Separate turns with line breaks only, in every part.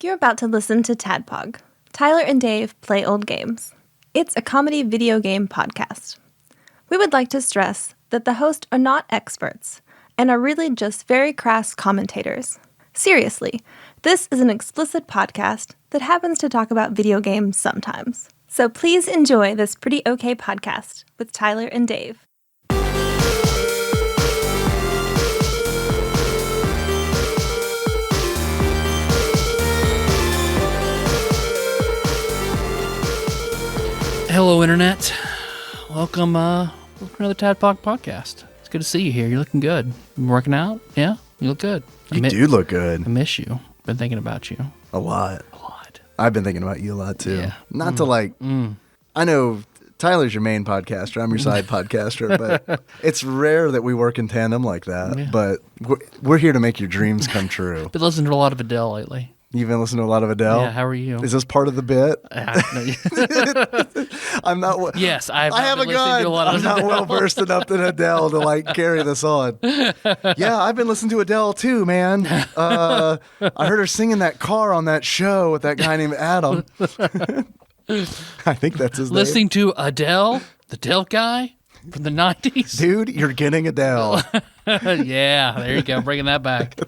You're about to listen to TADPOG. Tyler and Dave play old games. It's a comedy video game podcast. We would like to stress that the hosts are not experts and are really just very crass commentators. Seriously, this is an explicit podcast that happens to talk about video games sometimes. So please enjoy this pretty okay podcast with Tyler and Dave.
Hello, Internet. Welcome to another TADPOG podcast. It's good to see you here. You're looking good. You working out? Yeah? You look good.
You do look good.
I miss you. Been thinking about you.
A lot. I've been thinking about you a lot, too.
Yeah.
Not to I know Tyler's your main podcaster. I'm your side podcaster, but it's rare that we work in tandem like that.
Yeah.
But we're here to make your dreams come true.
Been listening to a lot of Adele lately.
You've been listening to a lot of Adele?
Yeah, how are you?
Is this part of the bit? I'm not.
Yes, I
have a gun. I'm not well versed enough in Adele to carry this on. Yeah, I've been listening to Adele too, man. I heard her singing that car on that show with that guy named Adam. I think that's his name.
Listening to Adele, the Adele guy from the 90s.
Dude, you're getting Adele.
Yeah, there you go. Bringing that back.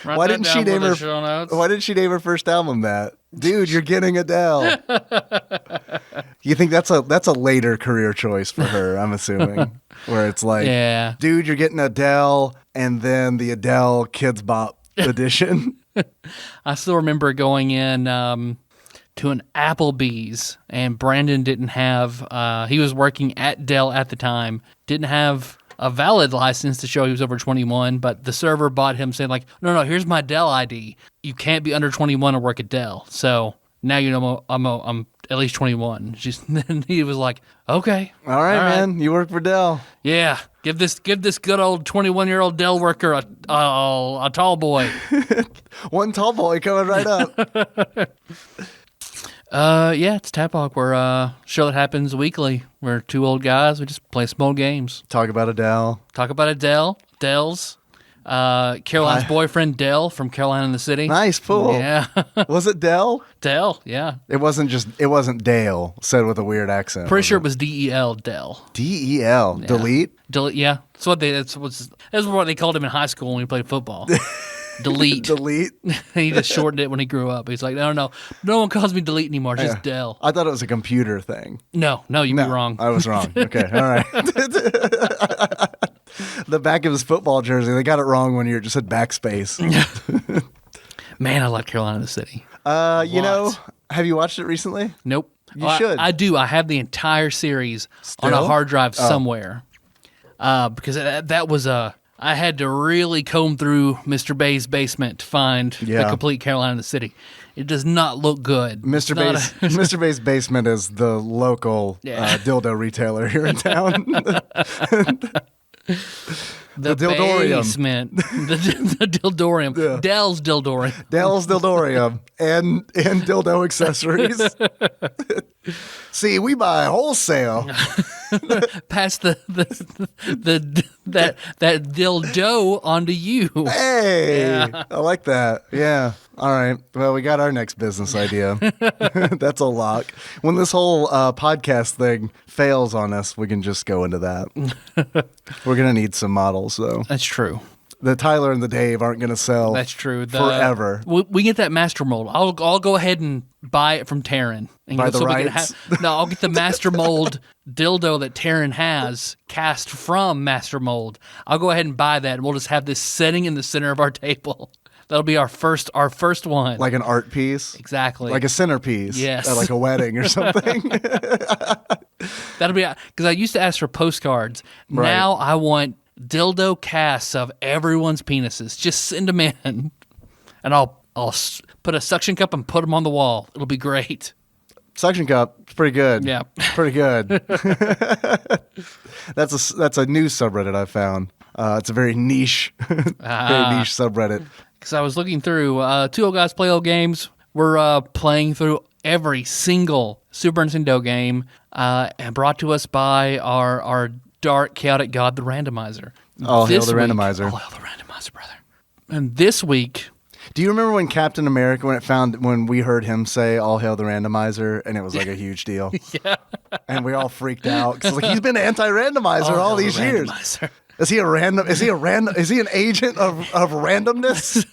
Why didn't she name her first album that? Dude, you're getting Adele. You think that's a later career choice for her, I'm assuming. Where it's like,
yeah.
Dude, you're getting Adele, and then the Adele Kids Bop edition.
I still remember going in to an Applebee's, and Brandon didn't have, he was working at Dell at the time, didn't have a valid license to show he was over 21, but the server bought him saying no, here's my Dell ID. You can't be under 21 or work at Dell. So now you know I'm at least 21. Then he was like, okay.
All right, man. You work for Dell.
Yeah. Give this good old 21-year-old Dell worker a tall boy.
One tall boy coming right up.
Yeah, it's TADPOG. We're a show that happens weekly. We're two old guys. We just play some old games.
Talk about Adele.
Dell's. Caroline's boyfriend, Dell, from Carolina in the City.
Nice, cool.
Yeah.
Was it Dell?
Dell, yeah.
It wasn't Dale, said with a weird accent.
Pretty sure it was D-E-L, Dell.
D-E-L.
Yeah.
Delete?
Yeah. That's what they called him in high school when he played football. Delete.
Delete?
He just shortened it when he grew up. He's like, no one calls me Delete anymore. It's just Dell.
I thought it was a computer thing.
No, you'd be wrong.
I was wrong. Okay, all right. The back of his football jersey, they got it wrong when you just said backspace.
Man, I like Carolina in the City.
Have you watched it recently?
Nope.
You should.
I do. I have the entire series on a hard drive somewhere. Because that was I had to really comb through Mr. Bay's basement to find the complete Carolina in the City. It does not look good.
Mr. Bay's basement is the local dildo retailer here in town.
The Dildorium. Basement. The Dildorium. Yeah. Dell's Dildorium.
Dell's Dildorium and dildo accessories. See, we buy wholesale.
Pass that dildo onto you.
Hey,
yeah.
I like that. Yeah. All right. Well, we got our next business idea. That's a lock. When this whole podcast thing fails on us, we can just go into that. We're gonna need some models, though.
That's true.
The Tyler and the Dave aren't going to sell.
That's true.
Forever.
We get that master mold. I'll go ahead and buy it from Taryn.
Buy the rights?
I'll get the master mold dildo that Taryn has cast from master mold. I'll go ahead and buy that, and we'll just have this sitting in the center of our table. That'll be our first one.
Like an art piece?
Exactly.
Like a centerpiece?
Yes.
At like a wedding or something?
That'll be... Because I used to ask for postcards. Right. Now I want dildo casts of everyone's penises. Just send them in. And I'll put a suction cup and put them on the wall. It'll be great.
Suction cup, it's pretty good.
Yeah.
Pretty good. That's a new subreddit I found. It's a very niche subreddit.
Because I was looking through Two Old Guys Play Old Games. We're playing through every single Super Nintendo game and brought to us by our dark, chaotic god, the randomizer.
All hail the randomizer.
All hail the randomizer, brother. And this week,
Do you remember when Captain America, when we heard him say "All hail the randomizer," and it was like a huge deal?
Yeah.
And we all freaked out because like he's been anti-randomizer all these years. Is he a random? Is he an agent of randomness?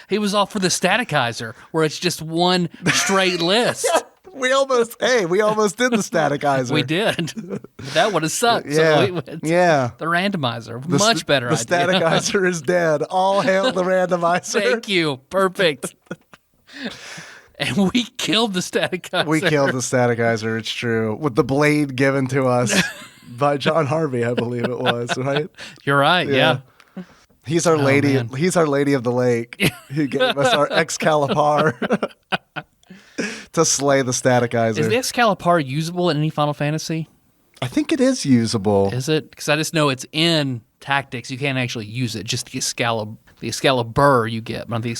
He was all for the statikizer, where it's just one straight list.
We almost did the statikizer.
We did. That would have sucked.
Yeah.
So we went the randomizer. Much better idea.
The statikizer is dead. All hail the randomizer.
Thank you. Perfect. And we killed the statikizer.
We killed the statikizer, it's true. With the blade given to us by John Harvey, I believe it was, right?
You're right, yeah.
He's our lady.
Man.
He's our lady of the lake. He gave us our Excalibur to slay the statikizer.
Is the Excalibur usable in any Final Fantasy?
I think it is usable.
Is it? Because I just know it's in Tactics. You can't actually use it. Just the Excalibur you get. But the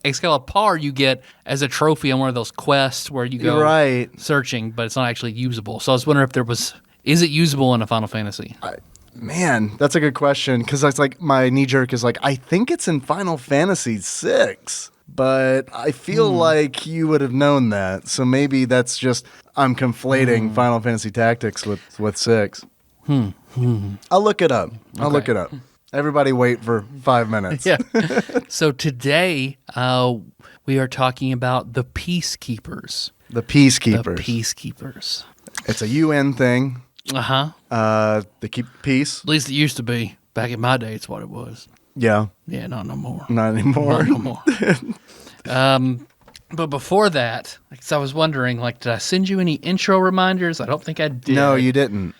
Excalibur you get as a trophy on one of those quests where you go searching, but it's not actually usable. So I was wondering if is it usable in a Final Fantasy?
Man, that's a good question, because that's like my knee jerk is like, I think it's in Final Fantasy VI, but I feel like you would have known that. So maybe that's just, I'm conflating Final Fantasy Tactics with 6. I'll look it up. I'll look it up. Everybody wait for 5 minutes.
Yeah. So today we are talking about the Peacekeepers.
The Peacekeepers.
The Peacekeepers.
It's a UN thing. They keep peace.
At least it used to be. Back in my day, it's what it was.
Yeah.
Yeah, not no more.
Not anymore.
Not no more. But before that, because I was wondering, did I send you any intro reminders? I don't think I did.
No, you didn't.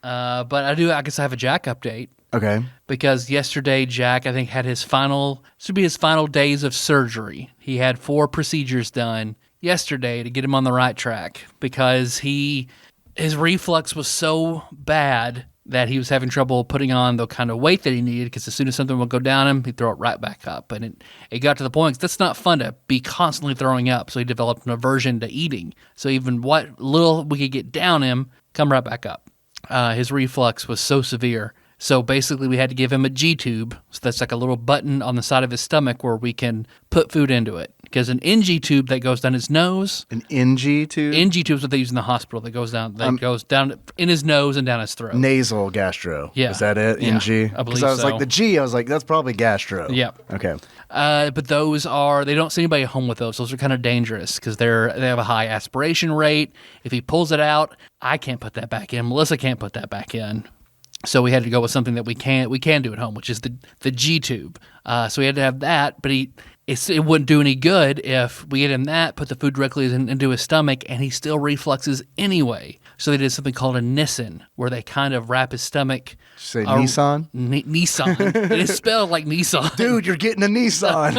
But I do. I guess I have a Jack update.
Okay.
Because yesterday, Jack, I think, had his final days of surgery. He had 4 procedures done yesterday to get him on the right track because his reflux was so bad that he was having trouble putting on the kind of weight that he needed, because as soon as something would go down him, he'd throw it right back up. And it got to the point, that's not fun to be constantly throwing up, so he developed an aversion to eating. So even what little we could get down him, come right back up. His reflux was so severe. So basically we had to give him a G-tube. So that's like a little button on the side of his stomach where we can put food into it. Because an NG tube that goes down his nose.
An NG tube?
NG tube is what they use in the hospital. That goes down in his nose and down his throat.
Nasal gastro.
Yeah.
Is that it?
Yeah,
NG?
I believe
Because I was
so.
like, the G, I was like, that's probably gastro.
Yeah.
Okay.
But they don't see anybody at home with those. Those are kind of dangerous because they have a high aspiration rate. If he pulls it out, I can't put that back in. Melissa can't put that back in. So we had to go with something that we can do at home, which is the G tube. So we had to have that, but it wouldn't do any good if we get him that, put the food directly into his stomach, and he still refluxes anyway. So they did something called a Nissen, where they kind of wrap his stomach.
Say Nissan?
Nissan. It is spelled like Nissan.
Dude, you're getting a Nissan.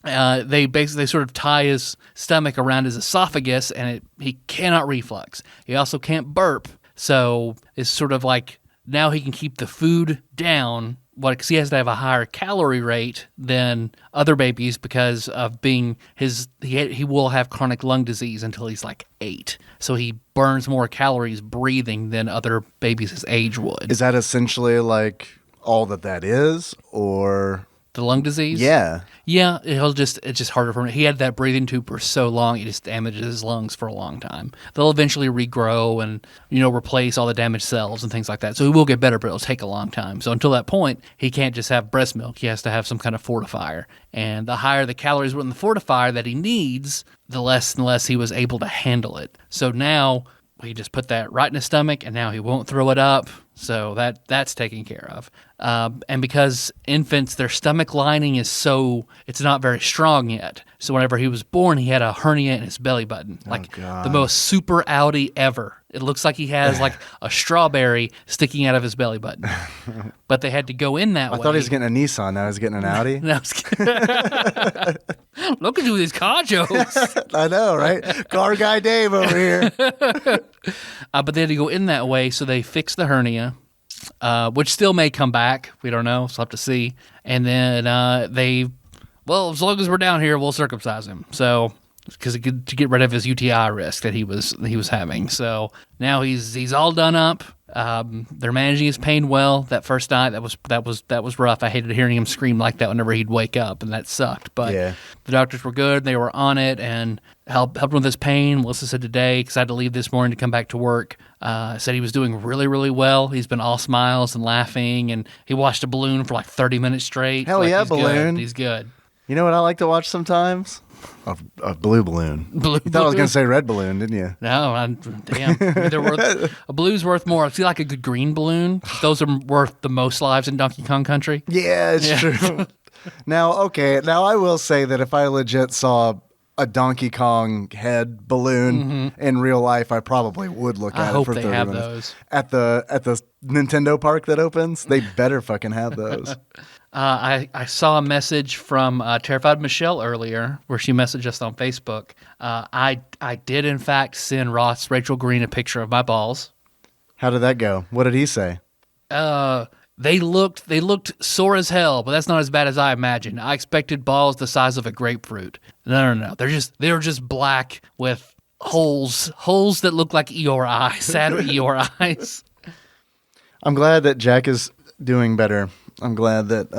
They sort of tie his stomach around his esophagus, and he cannot reflux. He also can't burp. So it's sort of like now he can keep the food down, because he has to have a higher calorie rate than other babies because of being he will have chronic lung disease until he's like 8. So he burns more calories breathing than other babies his age would.
Is that essentially like all that is, or
the lung disease?
Yeah.
Yeah, it's just harder for him. He had that breathing tube for so long, it just damages his lungs for a long time. They'll eventually regrow and, replace all the damaged cells and things like that. So he will get better, but it'll take a long time. So until that point, he can't just have breast milk. He has to have some kind of fortifier. And the higher the calories were in the fortifier that he needs, the less and less he was able to handle it. So now we just put that right in his stomach, and now he won't throw it up. So that's taken care of. And because infants, their stomach lining it's not very strong yet. So whenever he was born, he had a hernia in his belly button. The most super outie ever. It looks like he has like a strawberry sticking out of his belly button. But they had to go in that way.
I thought he was getting a Nissan. Now he's getting an Audi.
No, look at you with these car jokes.
I know, right? Car guy Dave over here.
But they had to go in that way, so they fixed the hernia, which still may come back. We don't know, so we'll have to see. And then as long as we're down here, we'll circumcise him. So because to get rid of his UTI risk that he was having. So now he's all done up. They're managing his pain well. That first night, that was rough. I hated hearing him scream like that whenever he'd wake up, and that sucked. But the doctors were good. They were on it and helped him with his pain. Melissa said today, because I had to leave this morning to come back to work, said he was doing really, really well. He's been all smiles and laughing, and he watched a balloon for like 30 minutes straight.
Hell yeah,
he's
balloon.
Good. He's good.
You know what I like to watch sometimes? A blue balloon. You thought I was going to say red balloon, didn't you?
No, damn. They're worth, a blue's worth more. See, like a good green balloon, those are worth the most lives in Donkey Kong Country.
Yeah, it's true. Now I will say that if I legit saw a Donkey Kong head balloon in real life, I probably would look at it for 30 minutes.
I hope they have those.
At the Nintendo park that opens, they better fucking have those.
I saw a message from Terrified Michelle earlier where she messaged us on Facebook. I did, in fact, send Rachel Green a picture of my balls. How
did that go? What did he say?
They looked sore as hell, but that's not as bad as I imagined. I expected balls the size of a grapefruit. No. They're just black with holes that look like Eeyore eyes, sad Eeyore eyes.
I'm glad that Jack is doing better. I'm glad that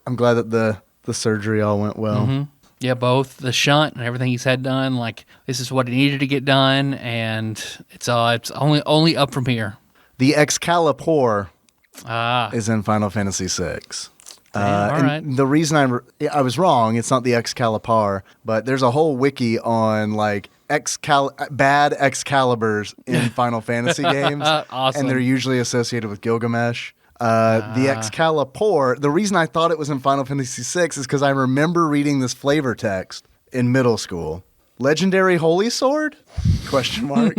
the surgery all went well.
Mm-hmm. Yeah, both the shunt and everything he's had done. Like, this is what he needed to get done, and it's only up from here.
The Excalibur is in Final Fantasy VI.
All right.
The reason I was wrong, it's not the Excalibur, but there's a whole wiki on like bad Excaliburs in Final Fantasy games.
Awesome.
And they're usually associated with Gilgamesh. The Excalibur, the reason I thought it was in Final Fantasy VI is because I remember reading this flavor text in middle school. Legendary Holy Sword? Question mark.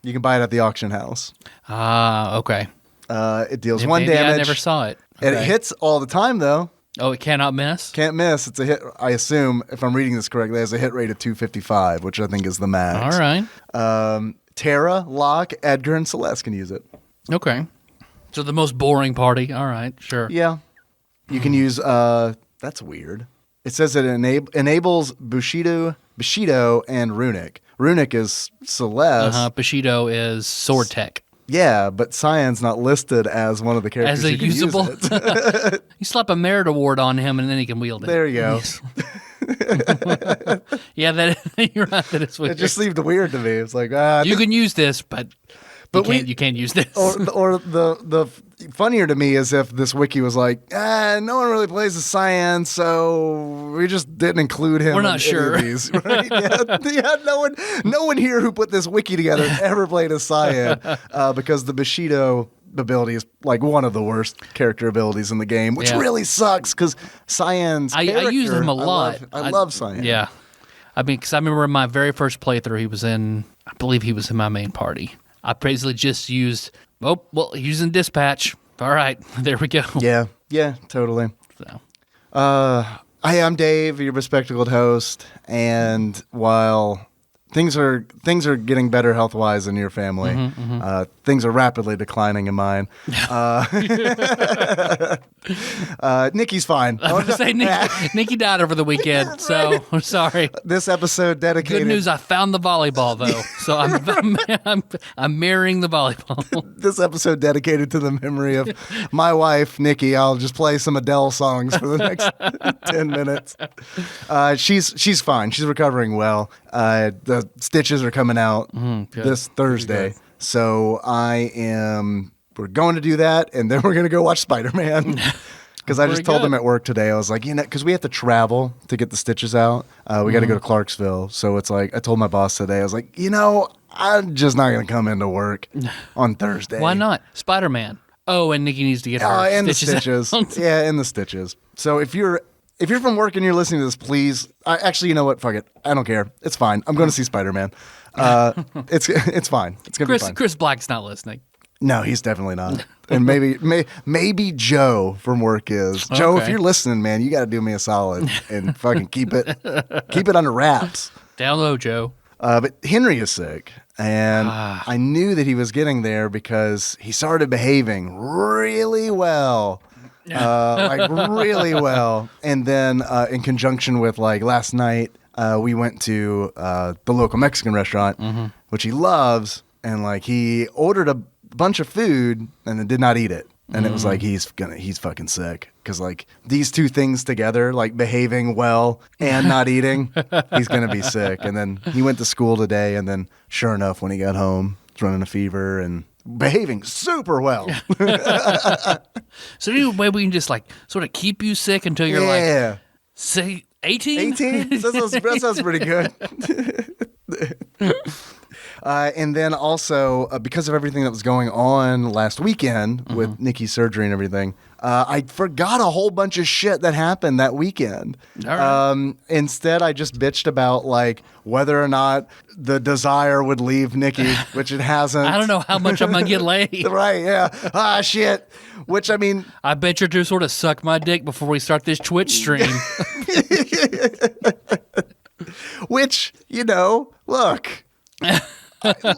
You can buy it at the auction house.
Okay.
It deals one damage.
I never saw it.
Okay. And it hits all the time, though.
Oh, it cannot miss?
Can't miss. It's a hit. I assume, if I'm reading this correctly, it has a hit rate of 255, which I think is the max.
All right.
Terra, Locke, Edgar, and Celeste can use it.
Okay. So the most boring party. All right, sure.
Yeah. You can use, that's weird. It says it enables Bushido, and Runic. Runic is Celeste.
Bushido is Sword Tech.
Yeah, but Cyan's not listed as one of the characters
as a usable. You slap a merit award on him, and then he can wield it.
There you go.
Yes. Yeah, you're right. That it's weird.
It just seemed weird to me. It's like
you can use this, but you can't use this.
Or the funnier to me is if this wiki was like, no one really plays the Cyan, so we just didn't include him.
We're not sure.
Any of these, right? Yeah, no one here who put this wiki together ever played a Cyan because the Bushido ability is like one of the worst character abilities in the game, which really sucks because Cyan's
I use him a lot.
I love Cyan.
Yeah. I mean, because I remember in my very first playthrough, I believe he was in my main party. I basically just used, using dispatch. All right, there we go.
Yeah, totally.
So,
hi, I'm Dave, your bespectacled host, and while things are getting better health-wise in your family, things are rapidly declining in mine. Nikki's fine.
I was going to say, Nikki died over the weekend, so I'm sorry.
This episode dedicated...
Good news, I found the volleyball, though, so I'm marrying the volleyball.
This episode dedicated to the memory of my wife, Nikki. I'll just play some Adele songs for the next 10 minutes. She's fine. She's recovering well. The stitches are coming out this Thursday, so we're going to do that, and then we're going to go watch Spider-Man. Because I just told them at work today, I was like, because we have to travel to get the stitches out. We got to go to Clarksville. So it's like, I told my boss today, I was like, I'm just not going to come into work on Thursday.
Why not? Spider-Man. Oh, and Nikki needs to get her
and
stitches.
The stitches. Yeah, and the stitches. So if you're from work and you're listening to this, please, actually, you know what? Fuck it. I don't care. It's fine. I'm going to see Spider-Man. It's fine. It's going to be fine.
Chris Black's not listening.
No, he's definitely not. And maybe Joe from work is. Joe, if you're listening, man, you got to do me a solid and fucking keep it under wraps.
Down low, Joe.
But Henry is sick, and I knew that he was getting there because he started behaving really well like really well. And then in conjunction with like last night, we went to the local Mexican restaurant, which he loves, and like he ordered a bunch of food and then did not eat it. And it was like he's fucking sick because like these two things together, like behaving well and not eating, he's gonna be sick. And then he went to school today, and then sure enough, when he got home, he's running a fever and behaving super well.
So maybe we can just like sort of keep you sick until you're like, say 18?
18? That sounds pretty good. And then also, because of everything that was going on last weekend with Nikki's surgery and everything, I forgot a whole bunch of shit that happened that weekend.
All right.
Instead, I just bitched about like whether or not the desire would leave Nikki, which it hasn't.
I don't know how much I'm going to get laid.
Right, yeah. Ah, shit. Which, I mean...
I bet you're to sort of suck my dick before we start this Twitch stream.
Which, you know, look...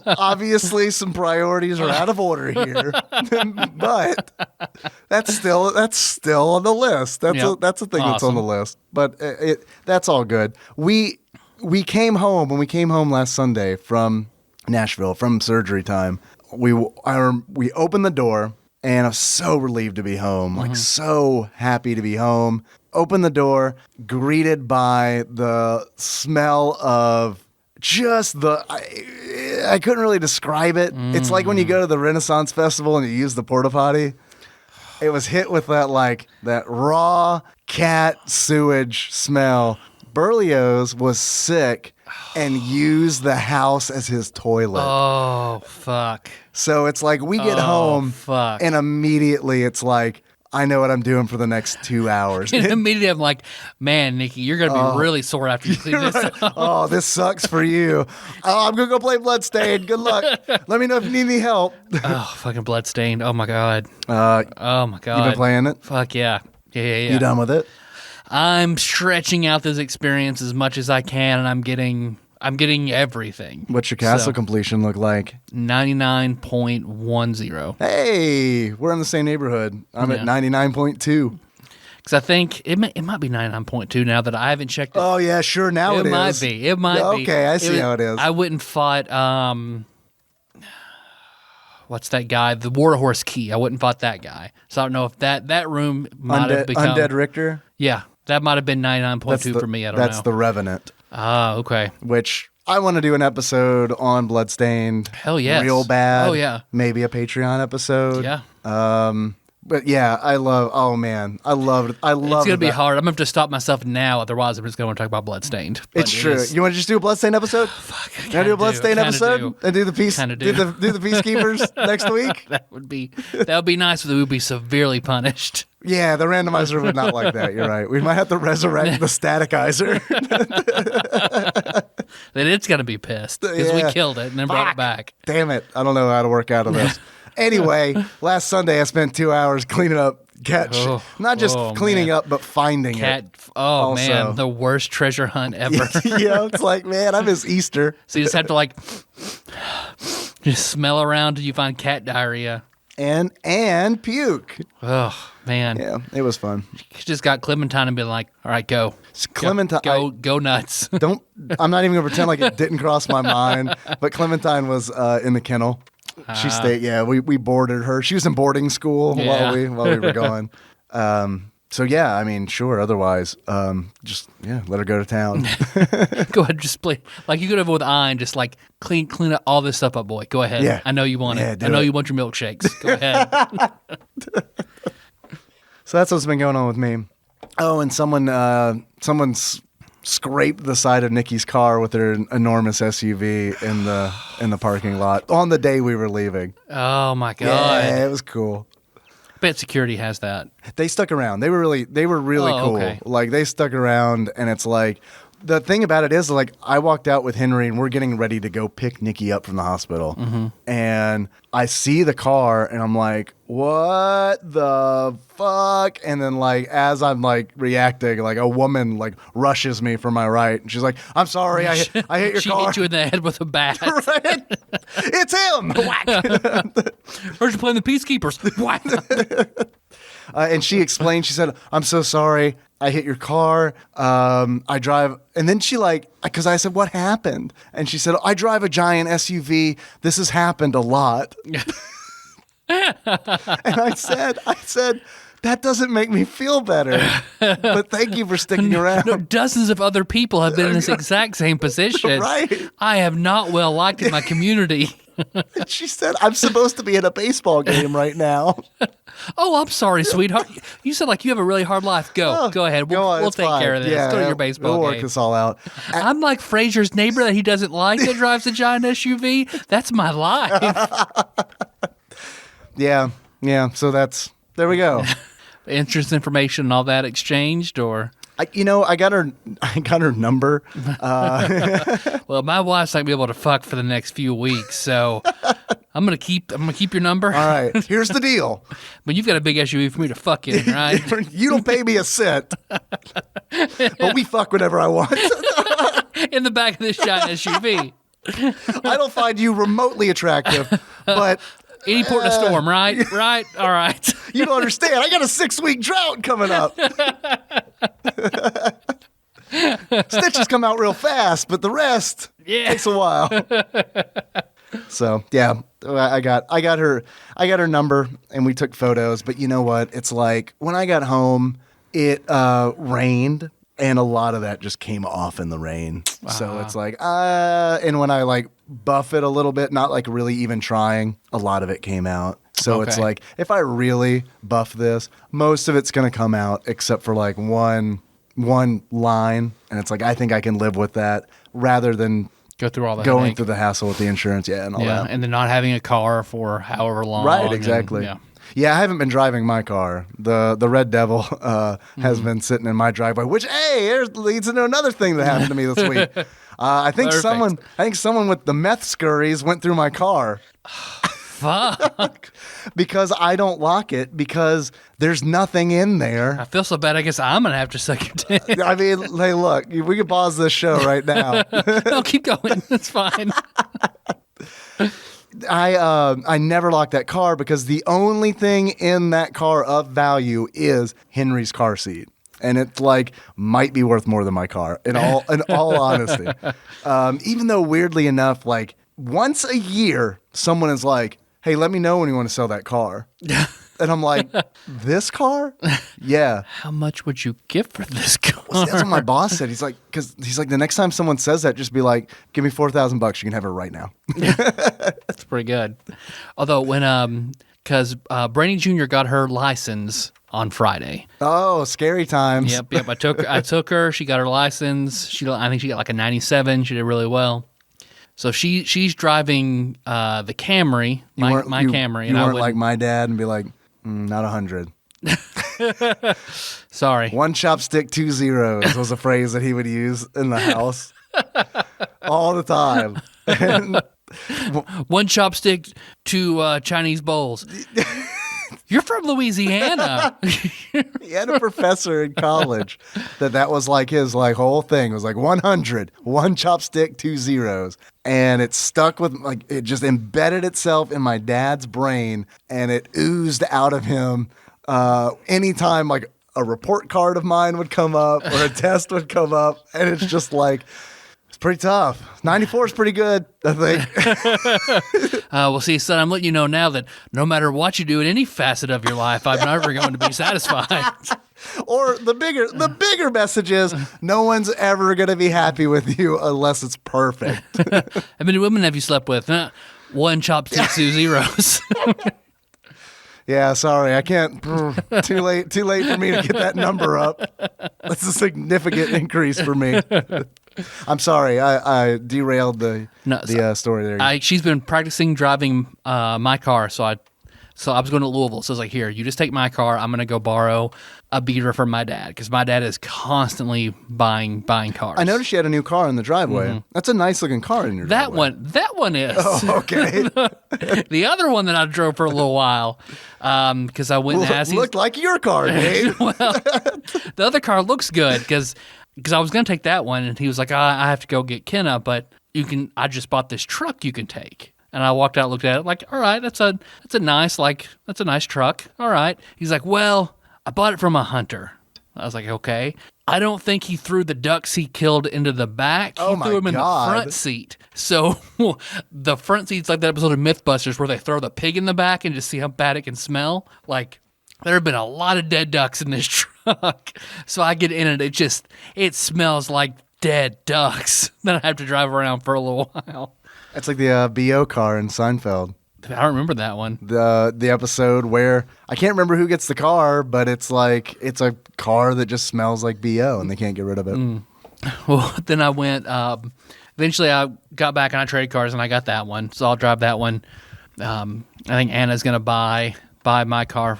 Obviously, some priorities are out of order here, but that's still on the list. That's a thing that's on the list. But that's all good. We came home when we came home last Sunday from Nashville from surgery time. We opened the door and I was so relieved to be home, like so happy to be home. Opened the door, greeted by the smell of. I couldn't really describe it. It's like when you go to the Renaissance Festival and you use the porta potty. It was hit with that raw cat sewage smell. Berlioz was sick and used the house as his toilet.
Oh, fuck.
So it's like we get home and immediately it's like, I know what I'm doing for the next 2 hours.
And immediately I'm like, man, Nikki, you're going to be really sore after you clean this up.
Oh, this sucks for you. Oh, I'm going to go play Bloodstained. Good luck. Let me know if you need any help.
Oh, fucking Bloodstained. Oh, my God.
Oh,
my God.
You been playing it?
Fuck yeah. Yeah.
You done with it?
I'm stretching out this experience as much as I can, and I'm getting everything.
What's your castle completion look like?
99.10.
Hey, we're in the same neighborhood. I'm at 99.2.
Because I think it might be 99.2 now that I haven't checked it.
Oh, yeah, sure. Now it is.
It might be.
Okay, I see how it is.
I went and fought, what's that guy? The Warhorse Key. I went and fought that guy. So I don't know if that room might have become...
Undead Richter?
Yeah, that might have been 99.2 for me. I don't know.
That's the Revenant.
Ah, okay.
Which I want to do an episode on Bloodstained.
Hell yes.
Real bad.
Oh, yeah.
Maybe a Patreon episode.
Yeah.
But yeah, I love it. It's
going to be hard. I'm going to have to stop myself now. Otherwise, I'm just going to talk about Bloodstained.
It's true. You want to just do a Bloodstained episode?
Fuck.
You want to do a Bloodstained episode? And do the peace? Do the Peacekeepers next week?
That would be nice, but we would be severely punished.
Yeah, the randomizer would not like that. You're right. We might have to resurrect the Staticizer.
Then it's going to be pissed because we killed it and then brought it back.
Damn it. I don't know how to work out of this. Anyway, last Sunday I spent 2 hours cleaning up cat shit. Not just cleaning up, but finding it.
Oh, also. Man, the worst treasure hunt ever.
Yeah, it's like, man, I miss Easter.
So you just have to just smell around till you find cat diarrhea.
And puke.
Oh, man.
Yeah, it was fun.
You just got Clementine and been like, all right, go.
Clementine.
Go nuts.
I'm not even going to pretend like it didn't cross my mind, but Clementine was in the kennel. She stayed. Yeah, we boarded her. She was in boarding school while we were gone. So yeah, I mean, sure. Otherwise, just let her go to town.
Go ahead, just play like you could have with Ein. Just like clean all this stuff up, boy. Go ahead.
Yeah.
I know you want it. I know you want your milkshakes. Go ahead.
So that's what's been going on with me. Oh, and someone's scraped the side of Nikki's car with their enormous SUV in the parking lot on the day we were leaving.
Oh my God.
Yeah, it was cool.
I bet security has that.
They stuck around. They were really cool.
Okay.
Like they stuck around, and it's like the thing about it is like I walked out with Henry and we're getting ready to go pick Nikki up from the hospital, and I see the car and I'm like, what the fuck? And then like as I'm like reacting, like a woman like rushes me from my right and she's like, I'm sorry, I hit your car.
She hit you in the head with a bat.
Right? It's him. Whack.
Where's you playing the Peacekeepers? Whack.
And she explained, she said, I'm so sorry. I hit your car. I drive. And then she because I said, what happened? And she said, I drive a giant SUV. This has happened a lot. And I said, that doesn't make me feel better. But thank you for sticking around.
No, dozens of other people have been in this exact same position.
Right.
I have not well liked in my community.
And she said, I'm supposed to be at a baseball game right now.
Oh, I'm sorry, sweetheart. You said you have a really hard life. Go ahead. We'll take care of this.
Yeah,
Go to your baseball
we'll
game.
work this all out.
I'm like Fraser's neighbor that he doesn't like that drives a giant SUV. That's my life.
Yeah. So there we go.
Interest information and all that exchanged, or
I got her number.
well, my wife's not gonna be able to fuck for the next few weeks, so I'm gonna keep your number.
All right, here's the deal.
But you've got a big SUV for me to fuck in, right?
You don't pay me a cent, but we fuck whenever I want.
In the back of this giant SUV.
I don't find you remotely attractive, but.
Any port in a storm, right? Right? All right.
You don't understand. I got a 6-week drought coming up. Stitches come out real fast, but the rest takes a while. So yeah, I got her number, and we took photos. But you know what? It's when I got home, it rained. And a lot of that just came off in the rain. So it's and when I buff it a little bit, not really even trying, a lot of it came out. So it's if I really buff this, most of it's going to come out except for one line. And it's I think I can live with that rather than
go through all that
going through the hassle with the insurance. Yeah. And all that.
And then not having a car for however long.
Right. Exactly. Yeah, I haven't been driving my car. The Red Devil has been sitting in my driveway, which leads into another thing that happened to me this week. I think someone with the meth scurries went through my car.
Fuck.
Because I don't lock it because there's nothing in there.
I feel so bad. I guess I'm gonna have to suck your dick.
I mean, hey, look, we can pause this show right now.
No, keep going. It's fine.
I never locked that car because the only thing in that car of value is Henry's car seat. And it might be worth more than my car in all honesty. Even though weirdly enough, once a year, someone is hey, let me know when you want to sell that car. And I'm this car? Yeah.
How much would you give for this car?
Well, see, that's what my boss said. He's because he's the next time someone says that, just be give me $4,000. You can have it right now.
That's pretty good. Although because Brandy Jr. got her license on Friday.
Oh, scary times.
Yep. I took her. She got her license. I think she got a 97. She did really well. So she's driving the Camry, my Camry.
You
and
weren't like my dad and be not 100.
Sorry.
1 chopstick, 2 zeros was a phrase that he would use in the house all the time. And
1 chopstick, 2 Chinese bowls. You're from Louisiana.
He had a professor in college that was his whole thing. It was 100, 1 chopstick, 2 zeros. And it stuck with, it just embedded itself in my dad's brain, and it oozed out of him anytime, a report card of mine would come up or a test would come up. And it's just it's pretty tough. 94 is pretty good, I think.
Well, see, son, I'm letting you know now that no matter what you do in any facet of your life, I'm never going to be satisfied.
Or the bigger message is no one's ever going to be happy with you unless it's perfect.
How many women have you slept with? 1 chopstick, 2 zeros.
Yeah, sorry, I can't. Too late for me to get that number up. That's a significant increase for me. I'm sorry, I derailed the story there.
She's been practicing driving my car, so I was going to Louisville. So I was here, you just take my car. I'm going to go borrow a beater from my dad because my dad is constantly buying cars.
I noticed she had a new car in the driveway. Mm-hmm. That's a nice looking car in your driveway.
That one is.
Oh, okay.
The other one that I drove for a little while because I went and asked.
Looked like your car, Dave.
Well, the other car looks good because I was going to take that one, and he was like, I have to go get Kenna, but I just bought this truck you can take. And I walked out, looked at it, all right, that's a nice truck. All right. He's like, well, I bought it from a hunter. I was like, okay. I don't think he threw the ducks he killed into the back. He threw them in the front seat. So the front seat's like that episode of Mythbusters where they throw the pig in the back and just see how bad it can smell. Like, there have been a lot of dead ducks in this truck. So I get in it. It smells like dead ducks. Then I have to drive around for a little while.
It's like the BO car in Seinfeld.
I don't remember that one.
The episode where I can't remember who gets the car, but it's a car that just smells like BO and they can't get rid of it.
Well, then I went. Eventually, I got back and I traded cars and I got that one. So I'll drive that one. I think Anna's gonna buy my car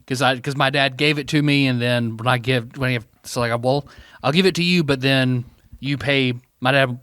because my dad gave it to me, and then I'll give it to you, but then you pay my dad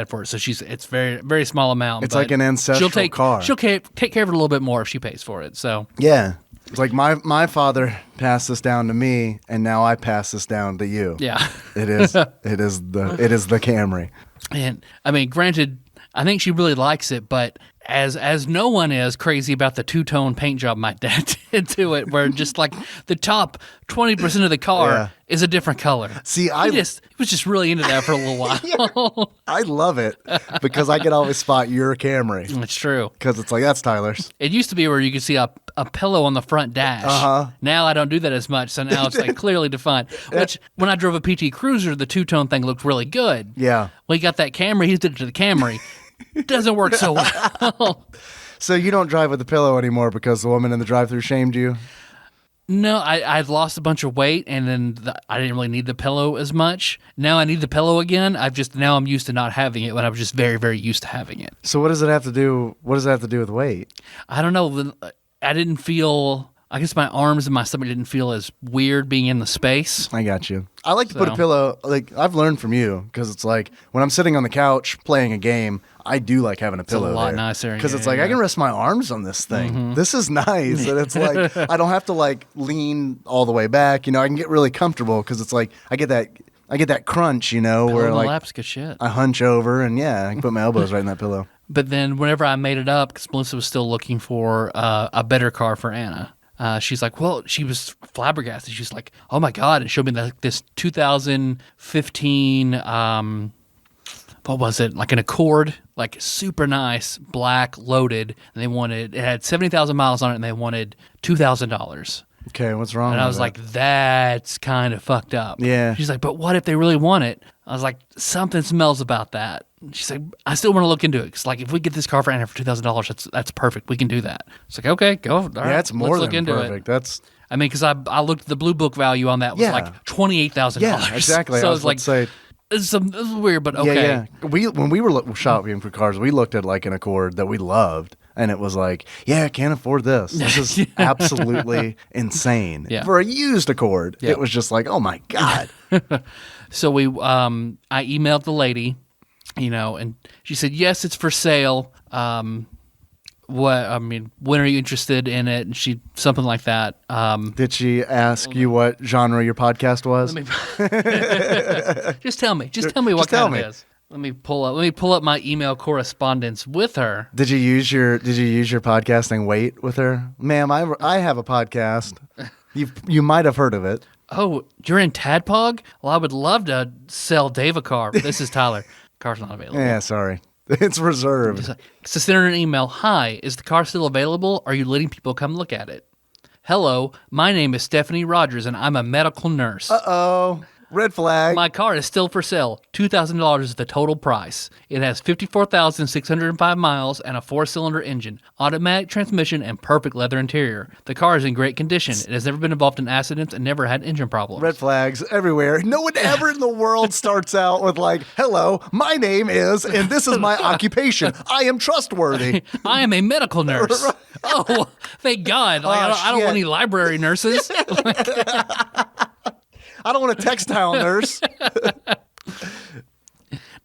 for it. So it's very, very small amount.
It's like an ancestral car.
She'll take care of it a little bit more if she pays for it. So
yeah, it's like my father passed this down to me, and now I pass this down to you.
Yeah,
it is the Camry.
And I mean, granted, I think she really likes it, but as no one is crazy about the two-tone paint job my dad did to it, where just like the top 20% of the car is a different color.
See,
he was just really into that for a little while.
I love it because I can always spot your Camry.
It's true.
Because it's like, that's Tyler's.
It used to be where you could see a pillow on the front dash.
Uh-huh.
Now I don't do that as much, so now it's like clearly defined. Which, when I drove a PT Cruiser, the two-tone thing looked really good.
Yeah.
Well, he got that Camry, he did it to the Camry. Doesn't work so well.
So you don't drive with the pillow anymore because the woman in the drive-thru shamed you?
No, I'd lost a bunch of weight, and then I didn't really need the pillow as much. Now I need the pillow again. Now I'm used to not having it when I was just very, very used to having it.
So what does it have to do? What does that have to do with weight?
I don't know. I didn't feel. I guess my arms and my stomach didn't feel as weird being in the space.
I got you. I like to put a pillow, like I've learned from you, because it's like when I'm sitting on the couch playing a game, I do like having a pillow.
It's a lot nicer.
Because it's like I can rest my arms on this thing. Mm-hmm. This is nice. And it's like I don't have to like lean all the way back. I can get really comfortable because it's like I get that crunch, where like
lap's good shit.
I hunch over and I can put my elbows right in that pillow.
But then whenever I made it up, because Melissa was still looking for a better car for Anna. She's like, well, she was flabbergasted. She's like, oh my God. And showed me this 2015, what was it? Like an Accord, like super nice, black, loaded. And it had 70,000 miles on it and they wanted $2,000.
Okay, what's wrong?
And I was like, that's kind of fucked up.
Yeah.
She's like, but what if they really want it? I was like, something smells about that. She's like, I still want to look into it. Because, like, if we get this car for Anna for $2,000, that's perfect. We can do that. It's like, okay, go. All right,
it's more
let's
than
look into
perfect.
It. I mean, because I looked at the Blue Book value on that was like $28,000.
Yeah, exactly.
So I was like, this is weird, but okay.
Yeah. When we were shopping for cars, we looked at like an Accord that we loved. And it was like, I can't afford this. This is absolutely insane.
Yeah.
For a used Accord, it was just like, oh my God.
So I emailed the lady, and she said, yes, it's for sale. When are you interested in it? And something like that.
Did she ask you what genre your podcast was?
Just tell me. Just tell me what kind it is. Let me pull up my email correspondence with her.
Did you use your podcasting weight with her? Ma'am, I have a podcast. You might have heard of it.
Oh, you're in TADPOG? Well, I would love to sell Dave a car. This is Tyler. Car's not available.
Yeah, sorry. It's reserved.
So send her an email. Hi, is the car still available? Are you letting people come look at it? Hello, my name is Stephanie Rogers, and I'm a medical nurse.
Uh-oh. Red flag.
My car is still for sale. $2,000 is the total price. It has 54,605 miles and a 4-cylinder engine, automatic transmission, and perfect leather interior. The car is in great condition. It has never been involved in accidents and never had engine problems.
Red flags everywhere. No one ever in the world starts out with like, hello, my name is, and this is my occupation. I am trustworthy.
I am a medical nurse. Oh, thank God. I don't want any library nurses.
I don't want a textile nurse.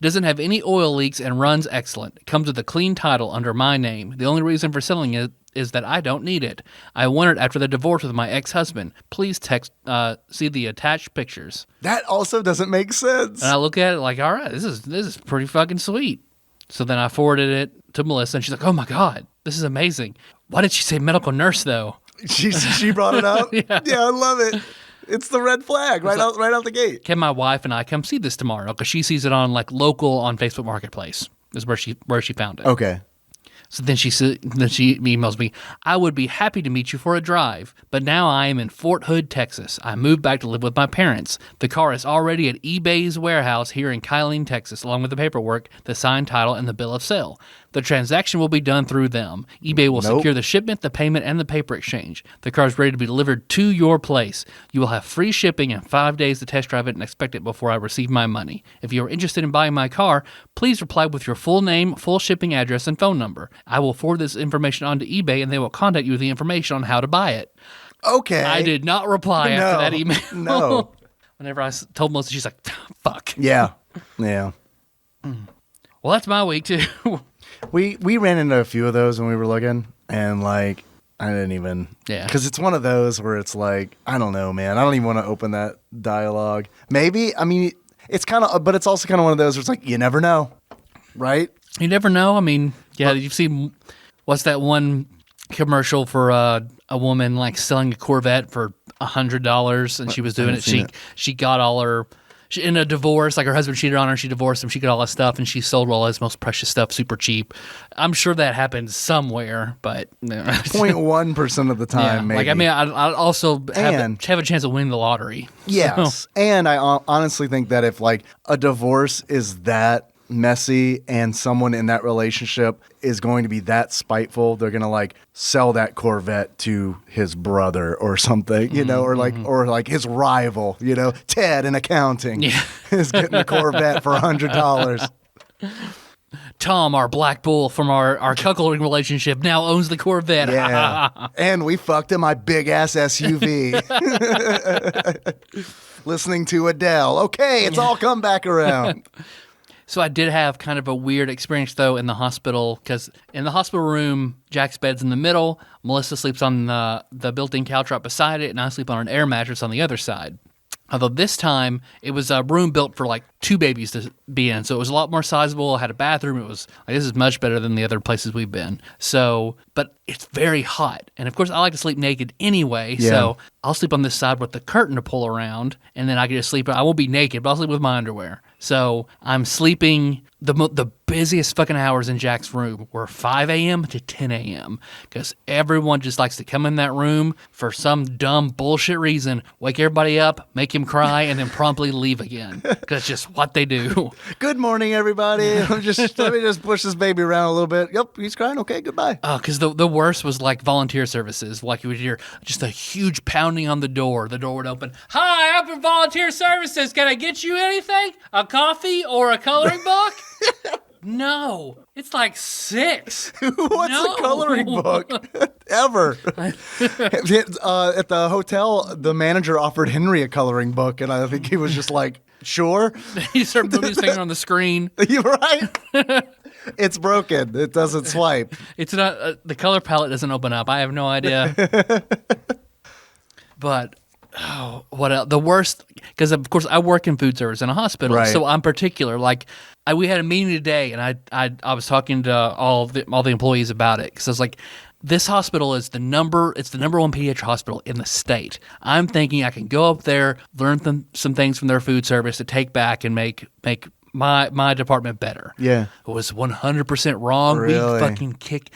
Doesn't have any oil leaks and runs excellent. Comes with a clean title under my name. The only reason for selling it is that I don't need it. I won it after the divorce with my ex-husband. Please see the attached pictures.
That also doesn't make sense.
And I look at it like, all right, this is pretty fucking sweet. So then I forwarded it to Melissa, and she's like, oh my God, this is amazing. Why did she say medical nurse, though?
She brought it up?
Yeah.
I love it. It's the red flag right out the gate.
Can my wife and I come see this tomorrow? Because she sees it on like local on Facebook Marketplace. Is where she found it.
Okay.
So then she emails me, I would be happy to meet you for a drive, but now I am in Fort Hood, Texas. I moved back to live with my parents. The car is already at eBay's warehouse here in Kylene, Texas, along with the paperwork, the signed title, and the bill of sale. The transaction will be done through them. eBay will secure the shipment, the payment, and the paper exchange. The car is ready to be delivered to your place. You will have free shipping and 5 days to test drive it and expect it before I receive my money. If you are interested in buying my car, please reply with your full name, full shipping address, and phone number. I will forward this information onto eBay, and they will contact you with the information on how to buy it.
Okay.
I did not reply after that email.
No.
Whenever I told Melissa, she's like, fuck.
Yeah. Yeah.
Well, that's my week, too.
We ran into a few of those when we were looking, and like I didn't even because it's one of those where it's like I don't know, man. I don't even want to open that dialogue. Maybe I mean it's kind of, but it's also kind of one of those where it's like you never know, right?
You never know. I mean, yeah, you've seen what's that one commercial for a woman like selling a Corvette for $100, and she was doing it. She got all her. In a divorce, like her husband cheated on her, she divorced him, she got all that stuff, and she sold all his most precious stuff super cheap. I'm sure that happened somewhere, but...
0.1% of the time, maybe.
Like, I mean, I'd also have a chance of winning the lottery.
Yes, so. And I honestly think that if, like, a divorce is that messy and someone in that relationship is going to be that spiteful, they're going to, like, sell that Corvette to his brother or something, you know, or like his rival, you know, Ted in accounting is getting a Corvette for $100.
Tom, our black bull from our cuckolding relationship, now owns the Corvette.
Yeah. And we fucked in my big-ass SUV. Listening to Adele. Okay, it's all come back around.
So I did have kind of a weird experience, though, in the hospital, because in the hospital room, Jack's bed's in the middle, Melissa sleeps on the built-in couch right beside it, and I sleep on an air mattress on the other side. Although this time, it was a room built for like 2 babies to be in, so it was a lot more sizable. It had a bathroom. It was like, this is much better than the other places we've been. So, but it's very hot. And of course, I like to sleep naked anyway, so I'll sleep on this side with the curtain to pull around, and then I can just sleep. I won't be naked, but I'll sleep with my underwear. So I'm sleeping the busiest fucking hours in Jack's room were 5 a.m. to 10 a.m. because everyone just likes to come in that room for some dumb bullshit reason, wake everybody up, make him cry, and then promptly leave again. That's just what they do.
Good morning, everybody. Let me just push this baby around a little bit. Yep, he's crying. Okay, goodbye.
Because the worst was like volunteer services. Like you would hear just a huge pounding on the door. The door would open. Hi, I'm from volunteer services. Can I get you anything? A coffee or a coloring book? No, it's like 6.
What's a coloring book? Ever. At the hotel, the manager offered Henry a coloring book, and I think he was just like, sure.
He started moving his finger on the screen.
You're right. It's broken. It doesn't swipe.
It's not. The color palette doesn't open up. I have no idea. But what else? The worst, because of course I work in food service in a hospital, so I'm particular. Like we had a meeting today, and I was talking to all the employees about it because I was like, this hospital is the number 1 pediatric hospital in the state. I'm thinking I can go up there, learn some things from their food service to take back and make my department better. Yeah, it was 100% wrong.
Really?
We fucking kick.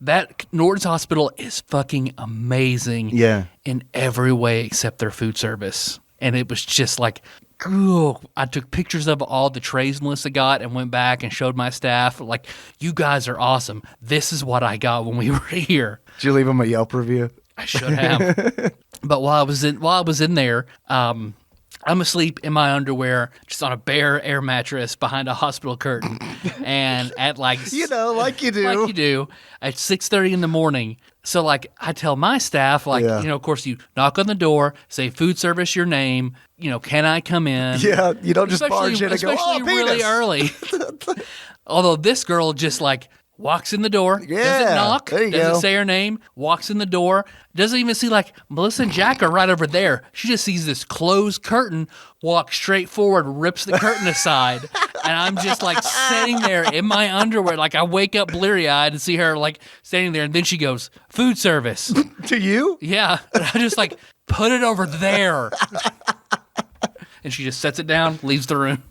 That Norton's Hospital is fucking amazing in every way except their food service. And it was just like, I took pictures of all the trays Melissa got and went back and showed my staff, like, you guys are awesome. This is what I got when we were here.
Did you leave them a Yelp review?
I should have. But while I was in there, I'm asleep in my underwear, just on a bare air mattress behind a hospital curtain. And at like...
like you do.
At 6:30 in the morning. So like I tell my staff, like, of course you knock on the door, say food service your name, can I come in?
Yeah, you don't just barge in and go,
especially really early. Although this girl just like... walks in the door, doesn't knock, doesn't say her name, walks in the door, doesn't even see like Melissa and Jack are right over there. She just sees this closed curtain, walks straight forward, rips the curtain aside, And I'm just like sitting there in my underwear. Like I wake up bleary eyed and see her like standing there. And then she goes, food service.
To you?
Yeah. And I just like put it over there. And she just sets it down, leaves the room.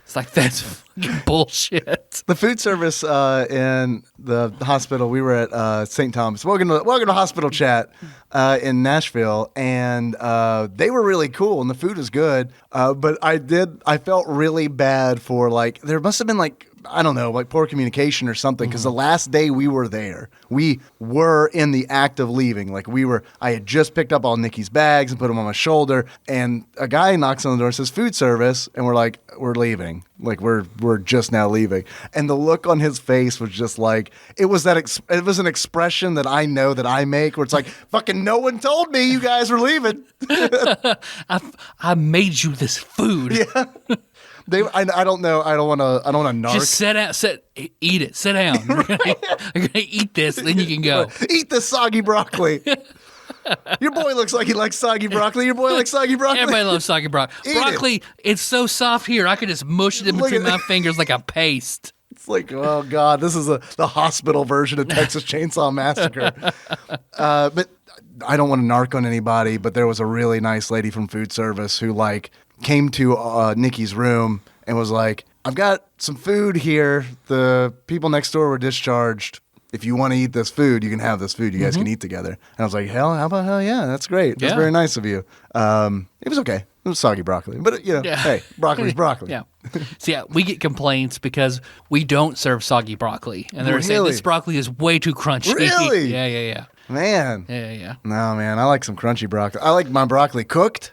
It's like, that's fucking bullshit.
The food service in the hospital, we were at St. Thomas. Welcome to Hospital Chat in Nashville. And they were really cool, and the food was good. But I felt really bad for, like, there must have been, like, I don't know, like poor communication or something. Because the last day we were there, we were in the act of leaving. Like I had just picked up all Nikki's bags and put them on my shoulder. And a guy knocks on the door and says, food service. And we're like, we're leaving. Like we're just now leaving. And the look on his face was just like, it was an expression that I know that I make where it's like, fucking no one told me you guys were leaving.
I made you this food.
Yeah. I don't know. I don't want to narc.
Just eat it. Sit down. You're gonna eat this, then you can go.
Eat the soggy broccoli. Your boy looks like he likes soggy broccoli. Your boy likes soggy broccoli.
Everybody loves soggy broccoli. Broccoli, it's so soft here. I could just mush it in between my fingers like a paste.
It's like, oh God, this is the hospital version of Texas Chainsaw Massacre. But I don't want to narc on anybody, but there was a really nice lady from food service who like came to Nikki's room and was like, I've got some food here. The people next door were discharged. If you want to eat this food, you can have this food. You guys can eat together. And I was like, hell yeah, that's great. That's very nice of you. It was okay. It was soggy broccoli. But, hey, broccoli's broccoli.
Yeah. So, yeah, we get complaints because we don't serve soggy broccoli. And they're saying this broccoli is way too crunchy.
Really?
Yeah.
Man.
Yeah.
No, man, I like some crunchy broccoli. I like my broccoli cooked,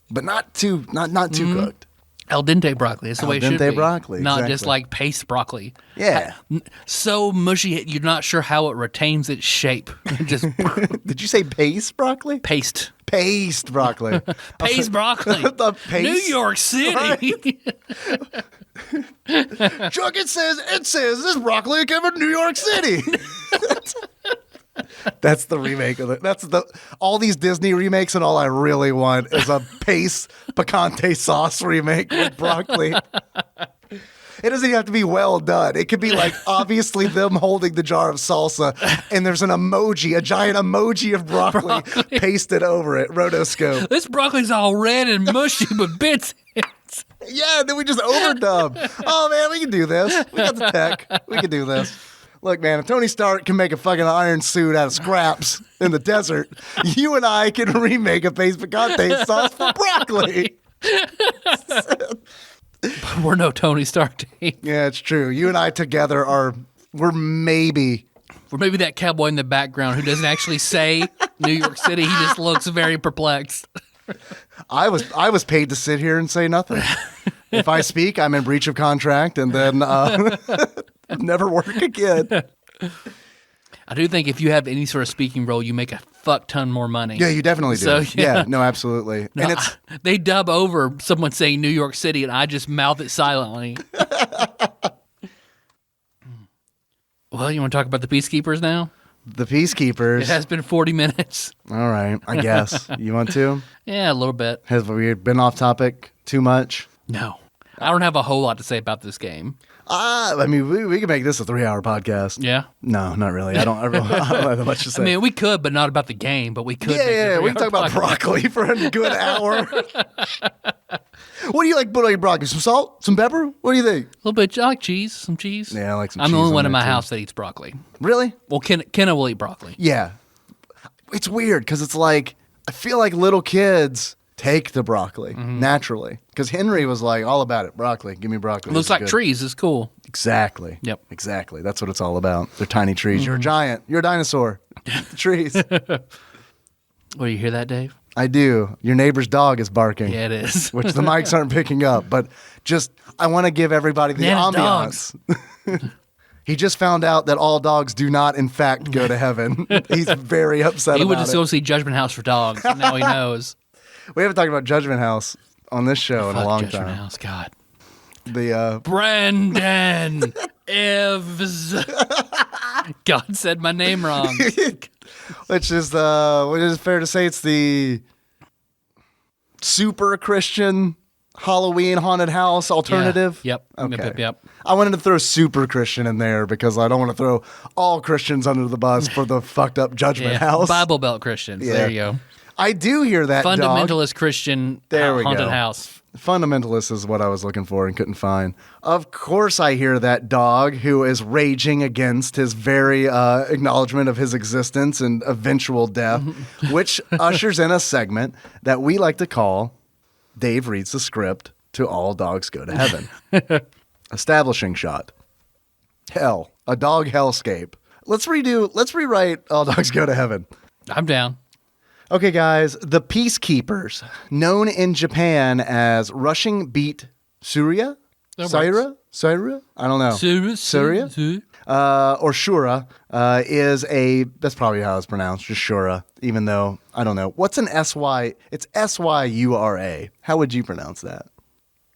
but not too cooked.
Al dente broccoli. That's the way it should be.
Al dente broccoli,
Not
exactly.
just like paste broccoli.
Yeah.
So mushy, you're not sure how it retains its shape. Just
Did you say paste broccoli?
paste.
Paste broccoli.
Paste broccoli.
The paste?
New York City.
Chuck, it says this broccoli came from New York City. That's the remake of it. That's all these Disney remakes, and all I really want is a paste picante sauce remake with broccoli. It doesn't even have to be well done. It could be like obviously them holding the jar of salsa, and there's an emoji, a giant emoji of broccoli pasted over it, rotoscope.
This broccoli's all red and mushy, but bits.
Yeah, and then we just overdub. Oh man, we can do this. We got the tech. We can do this. Look, man, if Tony Stark can make a fucking iron suit out of scraps in the desert, you and I can remake a paste picante sauce for broccoli.
We're no Tony Stark team.
Yeah, it's true. You and I together we're maybe
that cowboy in the background who doesn't actually say New York City. He just looks very perplexed.
I was paid to sit here and say nothing. If I speak, I'm in breach of contract, and then never work again.
I do think if you have any sort of speaking role, you make a fuck ton more money.
Yeah, you definitely do.
So,
yeah, no, absolutely.
No,
and it's
they dub over someone saying New York City, and I just mouth it silently. Well, you want to talk about the Peacekeepers now?
the Peacekeepers.
It has been 40 minutes.
All right, I guess. You want to?
Yeah, a little bit.
Have we been off topic too much?
No. I don't have a whole lot to say about this game.
I mean, we can make this a 3-hour podcast.
Yeah?
No, not really. I don't have much to say.
I mean, we could, but not about the game, but we could.
Yeah, we can talk about broccoli for a good hour. What do you like put on your broccoli? Some salt? Some pepper? What do you think?
A little bit. I like cheese. Some cheese.
Yeah, I like some
I'm
cheese.
the only
on
one in
there,
my
too.
house that eats broccoli.
Really?
Well, Kenna will eat broccoli.
Yeah. It's weird because it's like, I feel like little kids take the broccoli naturally. Because Henry was like all about it. Broccoli. Give me broccoli.
Looks
This is
like
good.
trees. It's cool.
Exactly.
Yep.
Exactly. That's what it's all about. They're tiny trees. You're a giant. You're a dinosaur. The trees.
Oh, you hear that, Dave?
I do. Your neighbor's dog is barking.
Yeah, it is.
Which the mics aren't picking up. But just, I want to give everybody the
Nana's
ambiance. He just found out that all dogs do not, in fact, go to heaven. He's very upset
He
about
went to
it.
go see Judgment House for dogs, and now he knows.
We haven't talked about Judgment House on this show in a
Fuck
long
Judgment
time.
House, God.
The
Brandon Evs. God said my name wrong.
which is what is it fair to say? It's the super Christian Halloween haunted house alternative?
Yeah. Yep.
Okay.
Yep.
I wanted to throw super Christian in there because I don't want to throw all Christians under the bus for the fucked up Judgment House.
Bible Belt Christians.
Yeah.
There you go.
I do hear that,
Fundamentalist Christian
There we
haunted
go.
house.
Fundamentalist is what I was looking for and couldn't find. Of course, I hear that dog who is raging against his very acknowledgement of his existence and eventual death, which ushers in a segment that we like to call Dave Reads the Script to All Dogs Go to Heaven. Establishing shot. Hell. A dog hellscape. Let's rewrite All Dogs Go to Heaven.
I'm down.
Okay, guys, the Peacekeepers, known in Japan as Rushing Beat Surya? Syra? I don't know. Surya? Or Shura is that's probably how it's pronounced, just Shura, even though, I don't know. What's an S-Y? It's S-Y-U-R-A. How would you pronounce that?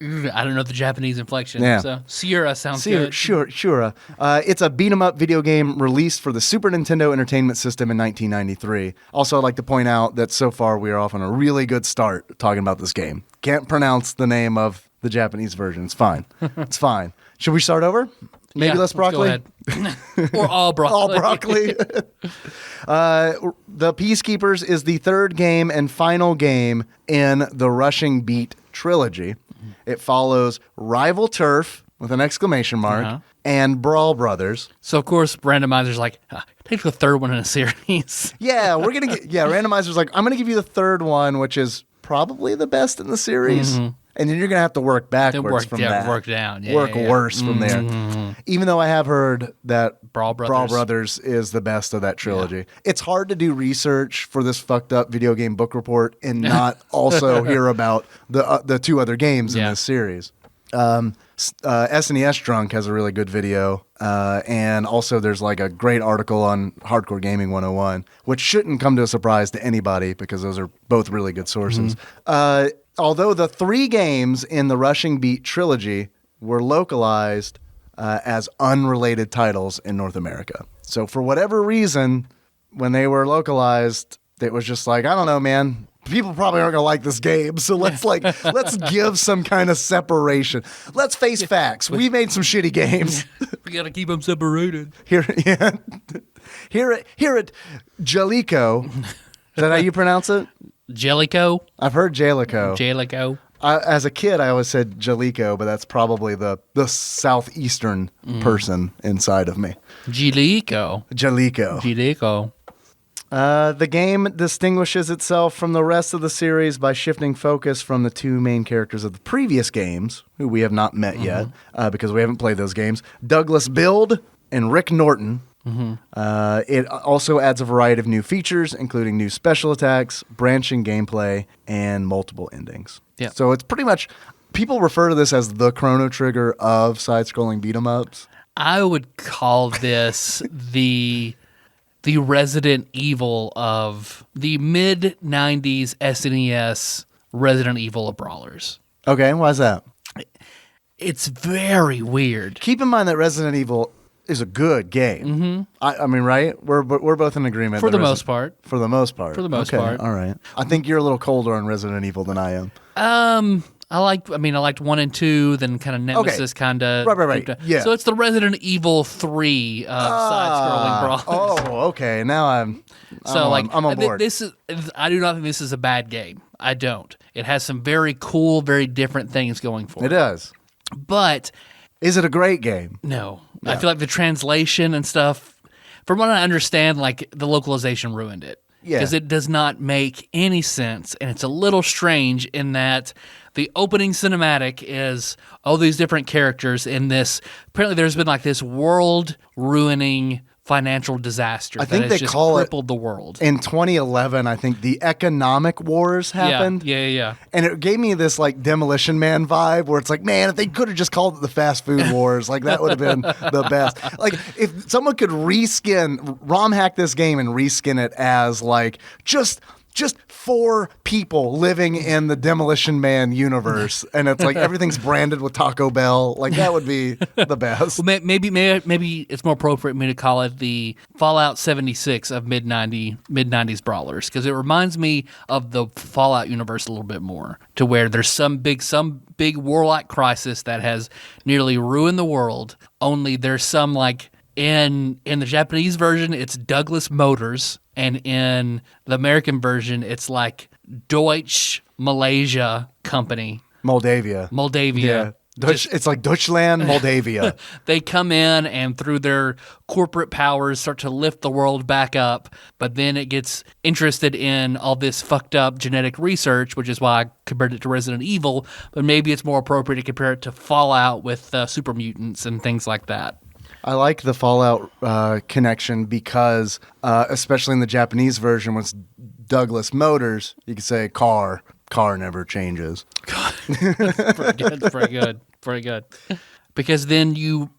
I don't know the Japanese inflection.
Yeah.
So Sierra sounds good.
Shura. It's a beat-em-up video game released for the Super Nintendo Entertainment System in 1993. Also, I'd like to point out that so far we are off on a really good start talking about this game. Can't pronounce the name of the Japanese version. It's fine. It's fine. Should we start over? Maybe less broccoli?
Go ahead. Or all broccoli.
All broccoli. The Peacekeepers is the third game and final game in the Rushing Beat trilogy. It follows Rival Turf with an exclamation mark and Brawl Brothers.
So, of course, Randomizer's like, take the third one in a series.
Yeah, we're going to get, Randomizer's like, I'm going to give you the third one, which is probably the best in the series. And then you're going to have to work backwards from that.
Work down. Yeah,
work worse from there. Even though I have heard that
Brawl
Brothers is the best of that trilogy. Yeah. It's hard to do research for this fucked up video game book report and not also hear about the two other games in this series. SNES Drunk has a really good video. And also there's like a great article on Hardcore Gaming 101, which shouldn't come to a surprise to anybody because those are both really good sources. Although the three games in the Rushing Beat trilogy were localized as unrelated titles in North America. So for whatever reason, when they were localized, it was just like, I don't know, man. People probably aren't going to like this game, so let's give some kind of separation. Let's face facts. We made some shitty games.
We got to keep them separated.
Here at Jellico, is that how you pronounce it?
Jellico?
I've heard Jellico.
Jellico.
As a kid, I always said Jellico, but that's probably the southeastern person inside of me.
Jellico.
The game distinguishes itself from the rest of the series by shifting focus from the two main characters of the previous games, who we have not met yet, because we haven't played those games, Douglas Build and Rick Norton. It also adds a variety of new features, including new special attacks, branching gameplay, and multiple endings. Yeah. So it's pretty much, people refer to this as the Chrono Trigger of side-scrolling beat-em-ups.
I would call this the Resident Evil of the mid-90s SNES Resident Evil of brawlers.
Okay, why is that?
It's very weird.
Keep in mind that Resident Evil is a good game. I mean, right? We're both in agreement.
For the most part.
For the most part.
For the most part.
All right. I think you're a little colder on Resident Evil than I am.
I liked 1 and 2, then kind of Nemesis kind of.
Right. Yeah.
So it's the Resident Evil 3 of side-scrolling brawlers.
Oh, okay. Now I'm on board.
I do not think this is a bad game. I don't. It has some very cool, very different things going for it.
It does.
But
is it a great game?
No. I feel like the translation and stuff, from what I understand, like the localization ruined it. Yeah. Because it does not make any sense, and it's a little strange in that the opening cinematic is all these different characters in this. Apparently, there's been like this world-ruining financial disaster that has just crippled the world.
In 2011, I think the economic wars happened.
Yeah.
And it gave me this like Demolition Man vibe where it's like, man, if they could have just called it the fast food wars, like that would have been the best. Like if someone could ROM hack this game and reskin it as like just just 4 people living in the Demolition Man universe, and it's like everything's branded with Taco Bell. Like that would be the best.
Well, maybe it's more appropriate for me to call it the Fallout 76 of mid 90s brawlers, because it reminds me of the Fallout universe a little bit more, to where there's some big warlike crisis that has nearly ruined the world. Only there's some like in the Japanese version it's Douglas Motors, and in the American version it's like Deutsch Malaysia Company.
Moldavia.
Yeah.
It's like Deutschland, Moldavia.
They come in and through their corporate powers start to lift the world back up, but then it gets interested in all this fucked up genetic research, which is why I compared it to Resident Evil, but maybe it's more appropriate to compare it to Fallout with super mutants and things like that.
I like the Fallout connection because, especially in the Japanese version, when it's Douglas Motors, you could say car never changes.
Pretty good. Because then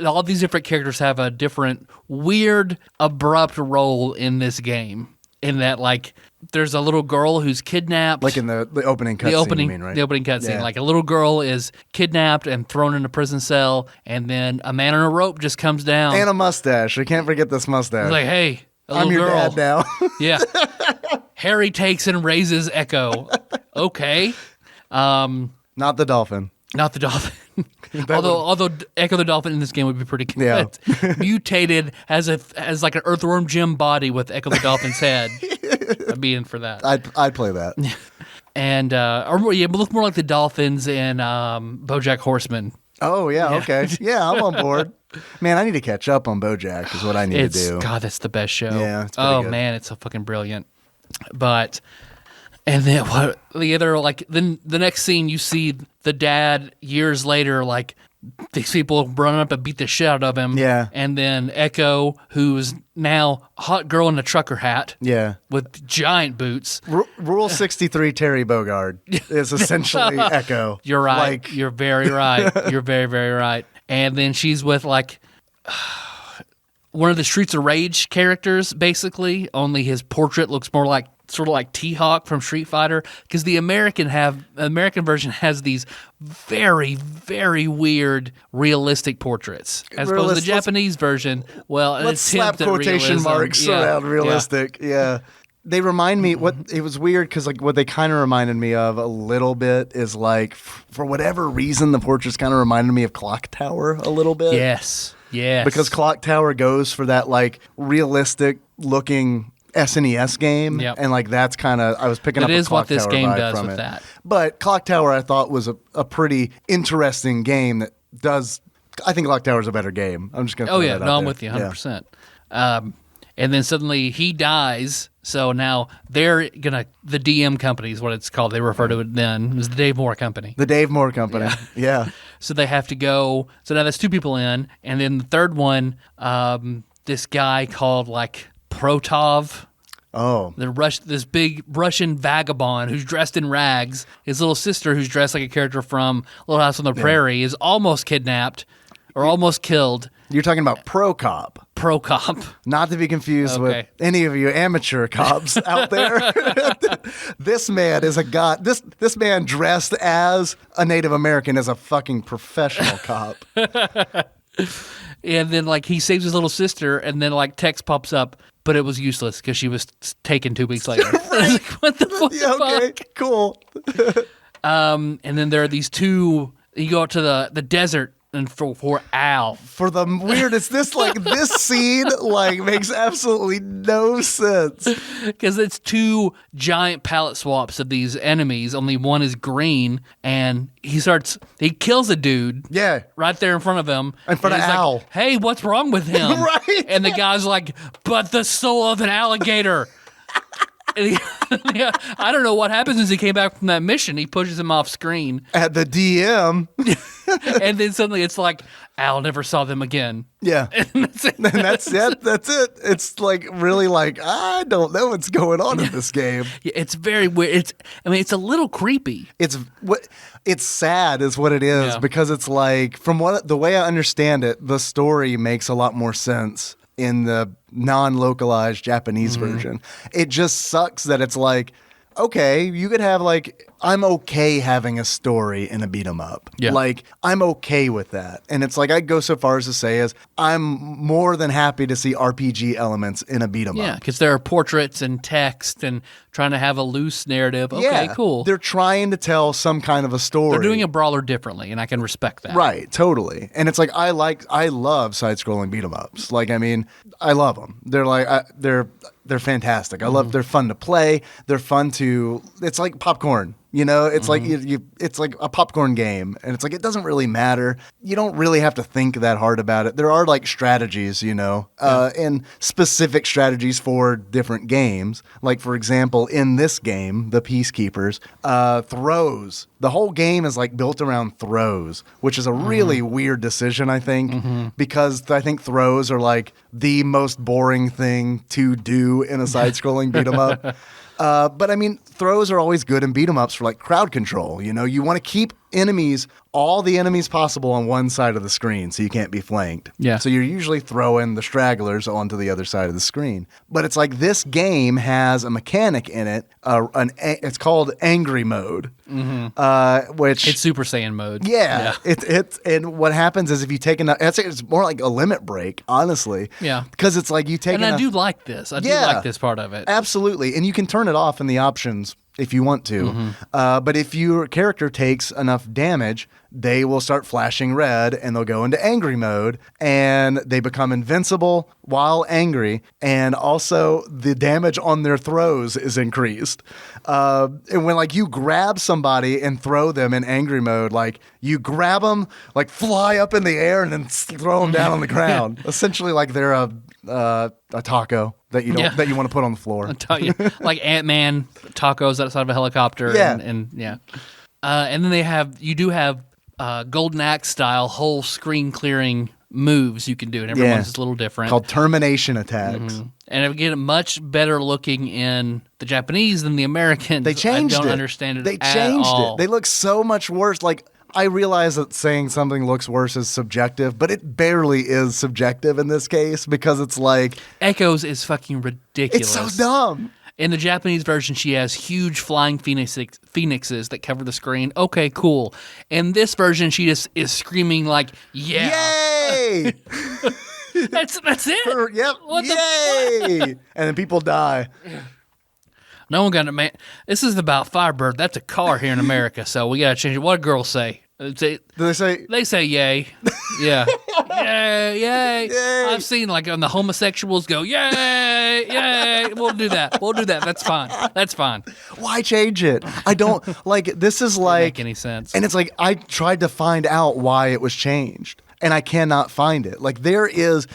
all these different characters have a different, weird, abrupt role in this game. In that, like, there's a little girl who's kidnapped.
Like in the opening cutscene, you mean, right?
The opening cutscene.
Yeah.
Like, a little girl is kidnapped and thrown in a prison cell, and then a man on a rope just comes down.
And a mustache. I can't forget this mustache.
He's like, hey,
I'm your
girl.
dad now.
Yeah. Harry takes and raises Echo. Okay.
Not the dolphin.
Not the dolphin. Although Echo the Dolphin in this game would be pretty good.
Yeah.
Mutated as like an Earthworm Jim body with Echo the Dolphin's head. I'd be in for that.
I'd play that.
And look more like the dolphins in BoJack Horseman.
Oh yeah, okay. Yeah, I'm on board. Man, I need to catch up on BoJack is what I need to do.
God, that's the best show.
Yeah, it's pretty good.
Man, it's so fucking brilliant. But and then what the other, like, then the next scene you see the dad years later, like, these people run up and beat the shit out of him.
Yeah.
And then Echo, who's now a hot girl in a trucker hat.
Yeah.
With giant boots.
Rule 63 Terry Bogard is essentially Echo.
You're right.
Like,
You're very right. You're very, very right. And then she's with, like, one of the Streets of Rage characters, basically, only his portrait looks more like sort of like T-Hawk from Street Fighter, because the American version has these very, very weird realistic portraits, as opposed to the Japanese version. Well,
let's slap quotation marks around realistic. Yeah. They remind me it was weird because like what they kind of reminded me of a little bit is like for whatever reason the portraits kind of reminded me of Clock Tower a little bit.
Yes.
Because Clock Tower goes for that like realistic looking SNES game, and like that's kind of I was picking up a Clock Tower vibe from it. That is what this game does with that. But Clock Tower I thought was a pretty interesting game that does. I think Clock Tower is a better game. I'm just gonna.
Oh yeah, no, I'm with you 100%. And then suddenly he dies. So now they're the DM company is what it's called. They refer to it then. It was the Dave Moore Company.
The Dave Moore Company. Yeah. So
they have to go. So now that's 2 people in. And then the third one, this guy called like Protov.
Oh.
This big Russian vagabond who's dressed in rags. His little sister, who's dressed like a character from Little House on the Prairie, is almost kidnapped or almost killed.
You're talking about Pro-Cop.
Pro-Cop.
Not to be confused with any of you amateur cops out there. This man is a god. This man dressed as a Native American is a fucking professional cop.
And then like he saves his little sister, and then like text pops up, but it was useless because she was taken 2 weeks later. Like, what the fuck?
Yeah, okay, cool.
And then there are these 2. You go out to the desert. And for Al.
For the weirdest, this scene like makes absolutely no sense.
Because it's 2 giant palette swaps of these enemies. Only one is green, and he kills a dude.
Yeah.
Right there in front of him.
In front of Al.
Like, hey, what's wrong with him?
Right.
And the guy's like, but the soul of an alligator. I don't know what happens as he came back from that mission. He pushes him off screen.
At the DM.
And then suddenly it's like, Al never saw them again.
Yeah. And that's it. That's it. It's like really like, I don't know what's going on in this game.
Yeah, it's very weird. It's a little creepy.
It's sad is what it is because it's like, from the way I understand it, the story makes a lot more sense in the non-localized Japanese version. It just sucks that it's like, okay, you could have like, I'm okay having a story in a beat 'em up.
Yeah.
Like, I'm okay with that. And it's like, I'd go so far as to say is I'm more than happy to see RPG elements in a beat 'em
Yeah,
up.
because there are portraits and text and trying to have a loose narrative. Okay, cool.
They're trying to tell some kind of a story.
They're doing a brawler differently, and I can respect that.
Right, totally. And it's like I love side-scrolling beat 'em ups. Like, I mean, I love them. They're like they're fantastic. I love. They're fun to play. They're fun to. It's like popcorn. You know, it's like it's like a popcorn game, and it's like it doesn't really matter. You don't really have to think that hard about it. There are like strategies, you know, and specific strategies for different games. Like, for example, in this game, the Peacekeepers, throws. The whole game is like built around throws, which is a really weird decision, I think, because I think throws are like the most boring thing to do in a side-scrolling beat 'em up. But I mean, throws are always good in beat 'em ups for like crowd control. You know, you want to keep all the enemies possible on one side of the screen so you can't be flanked.
Yeah.
So you're usually throwing the stragglers onto the other side of the screen. But it's like this game has a mechanic in it. It's called angry mode, which
It's Super Saiyan mode.
yeah. It's and what happens is if you take enough, it's more like a limit break, honestly.
Yeah.
Because it's like you take
And
enough.
I do like this. I do like this part of it.
Absolutely. And you can turn it off in the options if you want to. But if your character takes enough damage, they will start flashing red and they'll go into angry mode and they become invincible while angry. And also the damage on their throws is increased. And when like you grab somebody and throw them in angry mode, like you grab them, like fly up in the air and then throw them down on the ground. Essentially like they're a taco that you don't that you want to put on the floor.
Like Ant-Man tacos outside of a helicopter.
Yeah.
And then you do have Golden Axe style whole screen clearing moves you can do, and everyone's a little different.
Called termination attacks.
And again, much better looking in the Japanese than the Americans.
They changed it.
I don't understand it
They
at
changed
all.
it. They look so much worse. Like, I realize that saying something looks worse is subjective, but it barely is subjective in this case because it's like...
Echoes is fucking ridiculous.
It's so dumb.
In the Japanese version, she has huge flying phoenixes that cover the screen. Okay, cool. In this version, she just is screaming like, yeah.
Yay!
That's it.
Yep.
What
Yay! And then people die.
No one got man. This is about Firebird. That's a car here in America, so we got to change it. What do girls say?
Do they say...
They say yay. Yeah. Yay, yay.
Yay.
I've seen like on the homosexuals go, yay, yay. We'll do that. That's fine. That's fine.
Why change it? I don't... Like, this is like...
Doesn't make any sense.
And it's like, I tried to find out why it was changed, and I cannot find it. Like, there's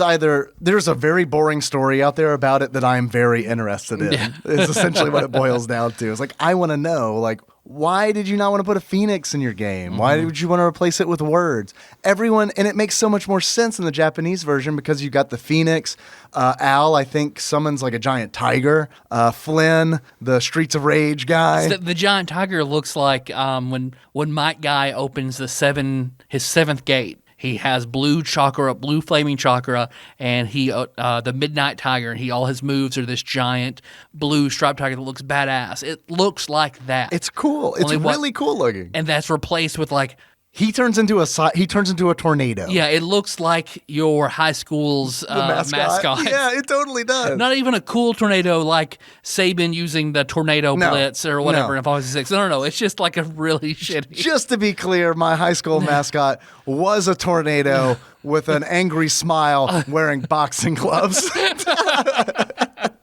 a very boring story out there about it that I'm very interested in.
Yeah.
Is essentially what it boils down to. It's like, I want to know, like, why did you not want to put a phoenix in your game? Why did you want to replace it with words? And it makes so much more sense in the Japanese version because you got the phoenix. Al, I think, summons like a giant tiger. Flynn, the Streets of Rage guy.
The giant tiger looks like when Mike Guy opens his seventh gate. He has blue flaming chakra, and the Midnight Tiger. And all his moves are this giant blue striped tiger that looks badass. It looks like that.
It's cool. It's really cool looking.
And that's replaced with like
he turns into a tornado.
Yeah, it looks like your high school's mascot.
Yeah, it totally does.
Not even a cool tornado like Saban using the tornado blitz or whatever in Final Fantasy 6. No. It's just like a really shitty.
Just to be clear, my high school mascot was a tornado with an angry smile wearing boxing gloves. That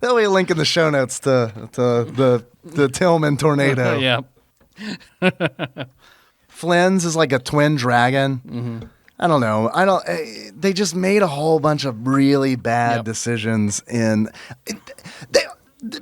way, a link in the show notes to the Tillman tornado.
Yeah.
Flynn's is like a twin dragon. I don't know. They just made a whole bunch of really bad decisions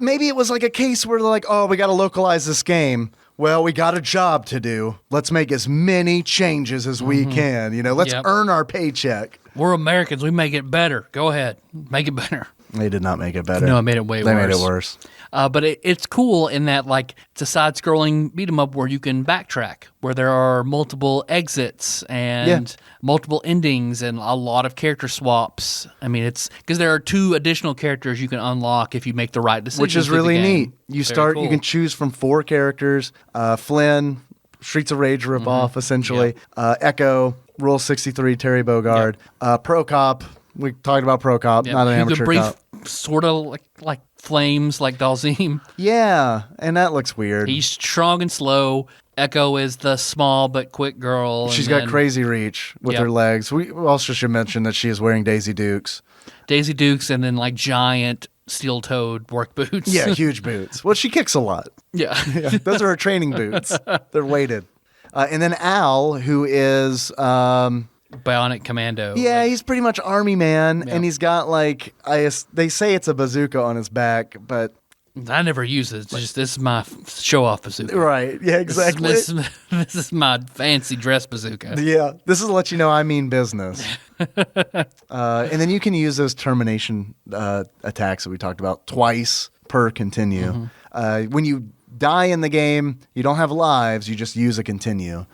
maybe it was like a case where they're like, oh, we got to localize this game. Well, we got a job to do. Let's make as many changes as we can. You know, let's earn our paycheck.
We're Americans. We make it better. Go ahead. Make it better.
They did not make it better.
No, it made it way worse.
They made it worse.
But it's cool in that, like, it's a side-scrolling beat-em-up where you can backtrack, where there are multiple exits and multiple endings and a lot of character swaps. I mean, it's because there are 2 additional characters you can unlock if you make the right decisions.
Which is really neat. You You can choose from 4 characters. Flynn, Streets of Rage ripoff, essentially. Echo, Rule 63, Terry Bogard. Pro Cop. We talked about Pro Cop, not an amateur cop.
Sort of like flames, like Dalzim.
Yeah, and that looks weird.
He's strong and slow. Echo is the small but quick girl.
She's got crazy reach with her legs. We also should mention that she is wearing Daisy Dukes.
Daisy Dukes and then like giant steel-toed work boots.
Yeah, huge boots. Well, she kicks a lot.
Yeah.
Those are her training boots. They're weighted. And then Al, who is...
Bionic Commando.
Yeah, he's pretty much Army Man, and he's got like they say it's a bazooka on his back, but
I never use it. It's just this is my show-off bazooka.
Right? Yeah, exactly.
This is my fancy dress bazooka.
Yeah, this is to let you know I mean business. And then you can use those termination attacks that we talked about twice per continue. When you die in the game, you don't have lives, you just use a continue.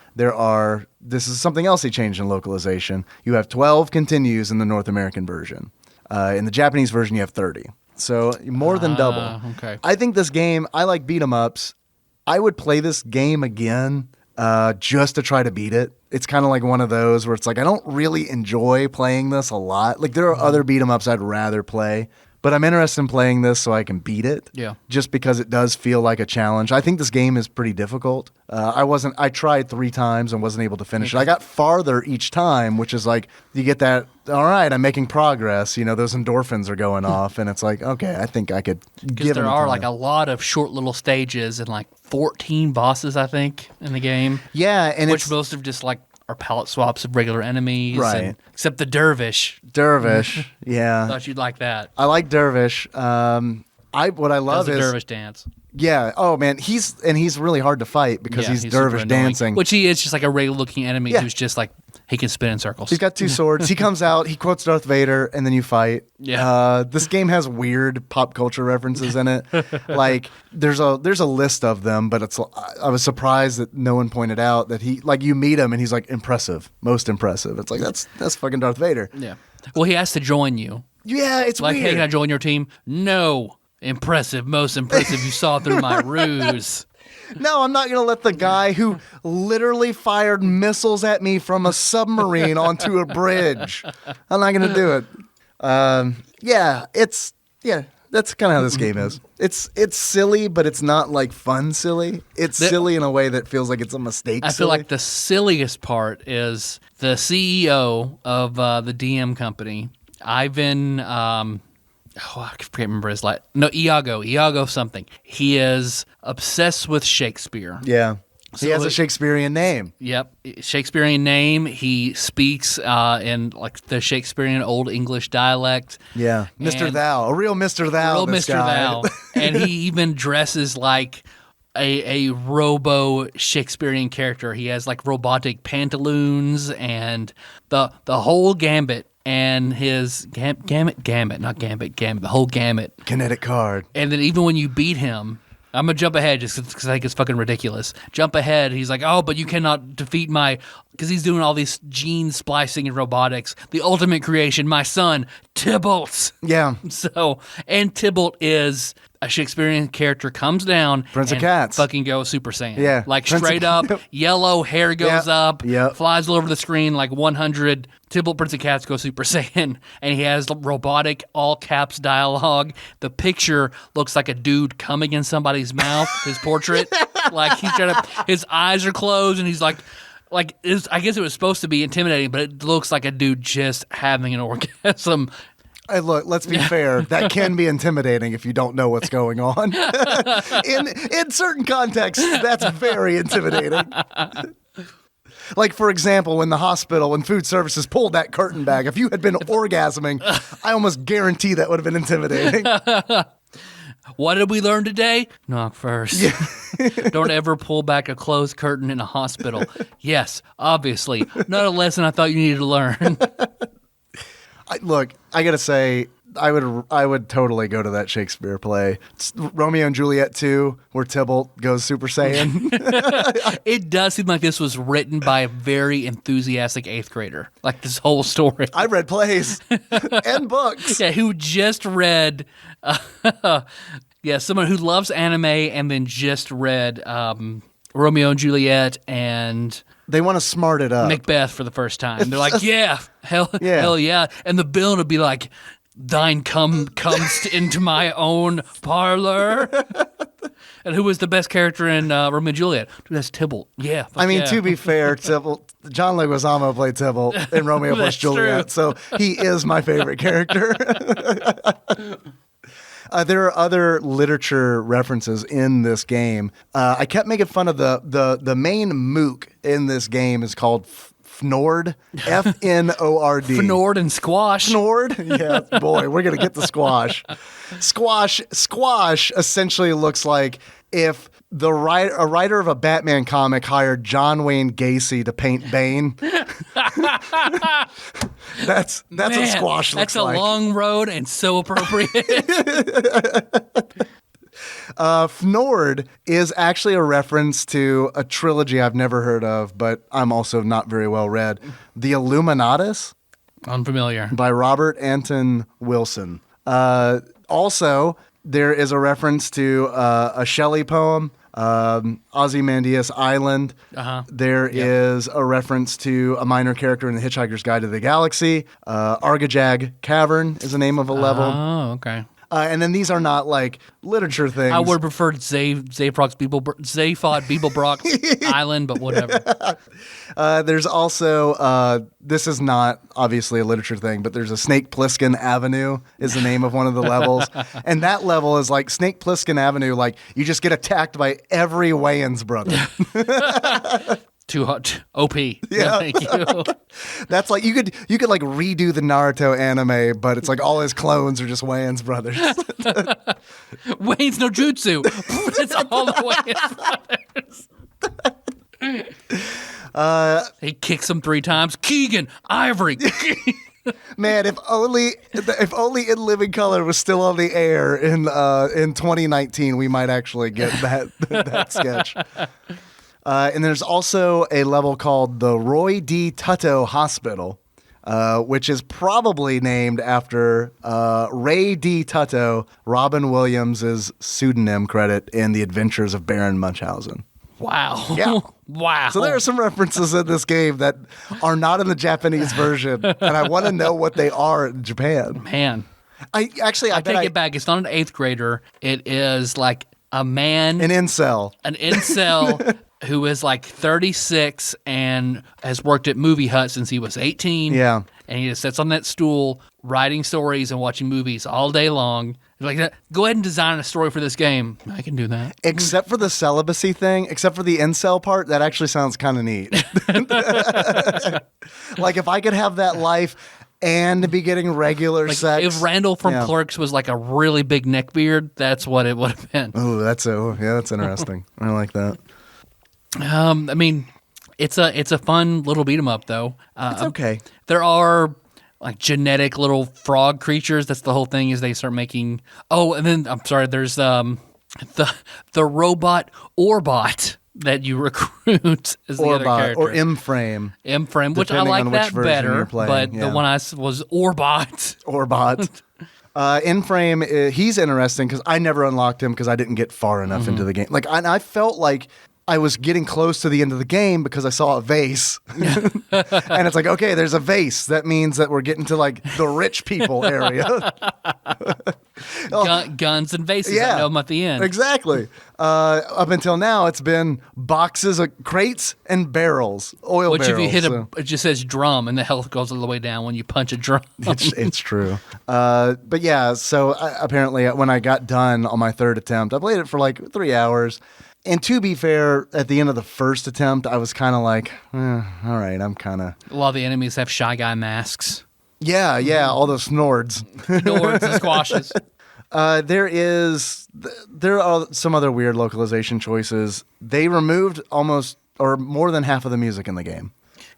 This is something else they changed in localization. You have 12 continues in the North American version. In the Japanese version, you have 30. So more than double.
Okay.
I think this game, I like beat 'em ups. I would play this game again just to try to beat it. It's kind of like one of those where it's like, I don't really enjoy playing this a lot. Like there are other beat 'em ups I'd rather play. But I'm interested in playing this so I can beat it. Yeah. Just because it does feel like a challenge. I think this game is pretty difficult. I tried 3 times and wasn't able to finish it. I got farther each time, which is like, you get that, all right, I'm making progress. You know, those endorphins are going off. And it's like, okay, I think I could give it
Because there are like a lot of short little stages and like 14 bosses, I think, in the game.
Yeah. And
which most of just like are palette swaps of regular enemies.
Right.
Except the Dervish.
Yeah.
Thought you'd like that.
I like Dervish. What I love is
the Dervish dance.
Yeah. Oh man, he's really hard to fight because he's Dervish dancing.
Which he is just like a regular looking enemy who's just like he can spin in circles.
He's got 2 swords. He comes out, he quotes Darth Vader, and then you fight.
Yeah.
This game has weird pop culture references in it. Like there's a list of them, but I was surprised that no one pointed out that you meet him and he's like impressive, most impressive. It's like that's fucking Darth Vader.
Yeah. Well, he has to join you.
Yeah, it's
like,
weird.
Hey, can I join your team? No. Impressive, most impressive. You saw through my ruse.
No, I'm not going to let the guy who literally fired missiles at me from a submarine onto a bridge. I'm not going to do it. That's kind of how this game is. It's silly, but it's not like fun silly. It's silly in a way that feels like it's a mistake.
I feel like the silliest part is the CEO of the DM company, Ivan. I can't remember his last. No, Iago something. He is obsessed with Shakespeare.
Yeah. So he has a Shakespearean name.
Yep. Shakespearean name. He speaks in like the Shakespearean Old English dialect.
Yeah. Mr. Thou. A real Mr. Thou.
Real Mr. Thou. And he even dresses like a robo Shakespearean character. He has like robotic pantaloons and the whole gambit. And his the whole gamut.
Kinetic card.
And then even when you beat him, I'm going to jump ahead just because I think it's fucking ridiculous. Jump ahead. He's like, oh, but you cannot defeat because he's doing all these gene splicing and robotics. The ultimate creation, my son, Tybalt.
Yeah.
So, and Tybalt is a Shakespearean character, comes down.
Prince of Cats.
Fucking goes Super Saiyan.
Yeah.
Like straight up, yellow hair goes up,
Yep.
flies all over the screen like 100. Tybalt Prince of Cats goes Super Saiyan, and he has robotic all caps dialogue. The picture looks like a dude coming in somebody's mouth. His portrait, like he's trying to. His eyes are closed, and he's like I guess it was supposed to be intimidating, but it looks like a dude just having an orgasm.
Hey, look, let's be fair. That can be intimidating if you don't know what's going on. In certain contexts, that's very intimidating. Like, for example, when food services pulled that curtain back, if you had been orgasming, I almost guarantee that would have been intimidating.
What did we learn today? Knock first. Yeah. Don't ever pull back a closed curtain in a hospital. Yes, obviously. Not a lesson I thought you needed to learn.
Look, I got to say, I would totally go to that Shakespeare play. It's Romeo and Juliet 2, where Tybalt goes Super Saiyan.
It does seem like this was written by a very enthusiastic 8th grader. Like this whole story.
I read plays and books.
Yeah, who just read, someone who loves anime and then just read Romeo and Juliet and
They want to smart it up.
Macbeth for the first time. They're like, hell yeah. And the villain would be like, thine comes into my own parlor. And who was the best character in Romeo and Juliet? Dude, that's Tybalt. Yeah.
I mean,
yeah.
to be fair, Tybalt, John Leguizamo played Tybalt in Romeo plus Juliet, so he is my favorite character. There are other literature references in this game. I kept making fun of the main mook in this game is called Fnord, Fnord.
Fnord and Squash.
Fnord? Yeah, boy, we're going to get the squash. Squash essentially looks like if a writer of a Batman comic hired John Wayne Gacy to paint Bane. That's what Squash looks like.
That's a long road and so appropriate.
Fnord is actually a reference to a trilogy I've never heard of, but I'm also not very well read. The Illuminatus
Unfamiliar.
by Robert Anton Wilson. Also, there is a reference to a Shelley poem, Ozymandias Island. There is a reference to a minor character in The Hitchhiker's Guide to the Galaxy. Argajag Cavern is the name of a level.
Oh, okay.
And then these are not like literature things.
I would have preferred Zaphod Beeblebrock's Island, but whatever.
There's also, this is not obviously a literature thing, but there's a Snake Plissken Avenue is the name of one of the levels. And that level is like Snake Plissken Avenue, like you just get attacked by every Wayans brother.
Too hot. OP.
Yeah.
No, thank you.
That's like you could like redo the Naruto anime, but it's like all his clones are just Wayans brothers.
Wayne's no jutsu. It's all the Wayne's brothers. He kicks him 3 times. Keegan, Ivory.
Man, if only In Living Color was still on the air in 2019, we might actually get that sketch. And there's also a level called the Roy D. Tutto Hospital, which is probably named after Ray D. Tutto, Robin Williams' pseudonym credit in The Adventures of Baron Munchausen.
Wow.
Yeah.
Wow.
So there are some references in this game that are not in the Japanese version, and I want to know what they are in Japan.
Man.
I
take it back. It's not an 8th grader. It is like a man.
An incel.
An incel who is like 36 and has worked at Movie Hut since he was 18.
Yeah.
And he just sits on that stool writing stories and watching movies all day long. Like, go ahead and design a story for this game. I can do that.
Except for the celibacy thing, except for the incel part, that actually sounds kind of neat. Like if I could have that life and be getting regular
Like
sex.
if Randall from Clerks was like a really big neckbeard, that's what it would have been.
Oh, that's interesting. I like that.
I mean, it's a fun little beat 'em up though.
It's okay.
There are like genetic little frog creatures. That's the whole thing. Is they start making. Oh, and then I'm sorry. There's the robot Orbot that you recruit is the other character.
Or M-Frame.
M-Frame, which I like that better. But the one I was Orbot.
Orbot. M-Frame, he's interesting because I never unlocked him because I didn't get far enough into the game. Like I felt like I was getting close to the end of the game because I saw a vase. And it's like, okay, there's a vase. That means that we're getting to like the rich people area.
Guns and vases. I know them at the end.
Exactly. Up until now, it's been boxes of crates and barrels, oil barrels.
Which if you hit it just says drum and the health goes all the way down when you punch a drum.
It's true. But yeah, so apparently when I got done on my 3rd attempt, I played it for like 3 hours. And to be fair, at the end of the first attempt, I was kind of like, all right, I'm kind of...
A lot of the enemies have Shy Guy masks.
Yeah, all those Snords.
Snords and squashes.
There are some other weird localization choices. They removed almost or more than half of the music in the game.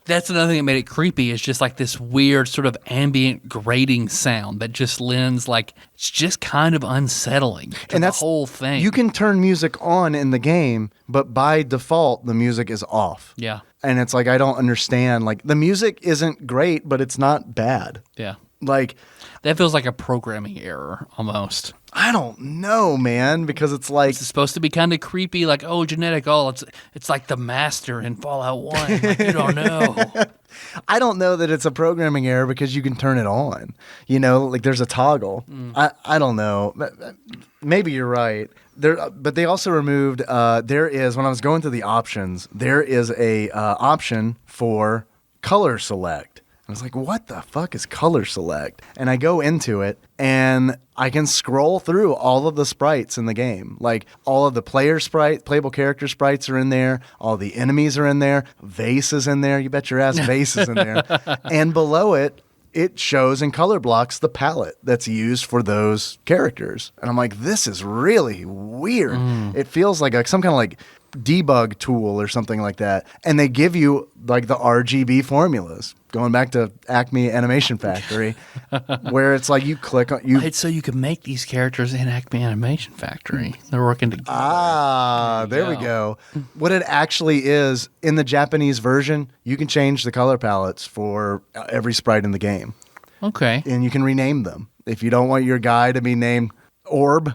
That's another thing that made it creepy. Is just like this weird sort of ambient grating sound that just lends like it's just kind of unsettling to the whole thing.
You can turn music on in the game, but by default the music is off.
Yeah.
And it's like I don't understand. Like the music isn't great, but it's not bad.
Yeah.
Like
that feels like a programming error almost.
I don't know, man, because it's like
it's supposed to be kind of creepy, like genetic. It's like the master in Fallout 1. Like, you don't know.
I don't know that it's a programming error because you can turn it on. You know, like there's a toggle. I don't know. Maybe you're right. But they also removed. There is when I was going through the options, there is a option for color select. I was like, what the fuck is color select? And I go into it, and I can scroll through all of the sprites in the game. Like, all of the playable character sprites are in there. All the enemies are in there. Vase is in there. You bet your ass Vase is in there. And below it, it shows in color blocks the palette that's used for those characters. And I'm like, this is really weird. It feels like some kind of like debug tool or something like that. And they give you like the RGB formulas, going back to Acme Animation Factory, where it's like you click on you.
It's so you can make these characters in Acme Animation Factory. They're working together.
There we go. What it actually is in the Japanese version, you can change the color palettes for every sprite in the game.
Okay.
And you can rename them. If you don't want your guy to be named Orb,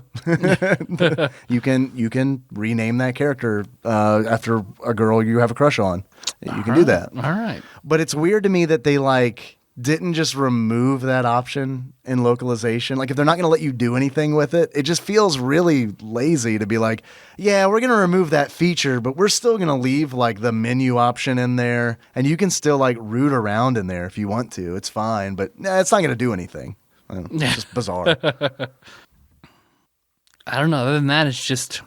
you can rename that character after a girl you have a crush on. You can do that.
All right.
But it's weird to me that they like didn't just remove that option in localization. Like if they're not going to let you do anything with it, it just feels really lazy to be like, yeah, we're going to remove that feature, but we're still going to leave like the menu option in there, and you can still like root around in there if you want to. It's fine, but it's not going to do anything. It's just bizarre.
I don't know. Other than that, it's just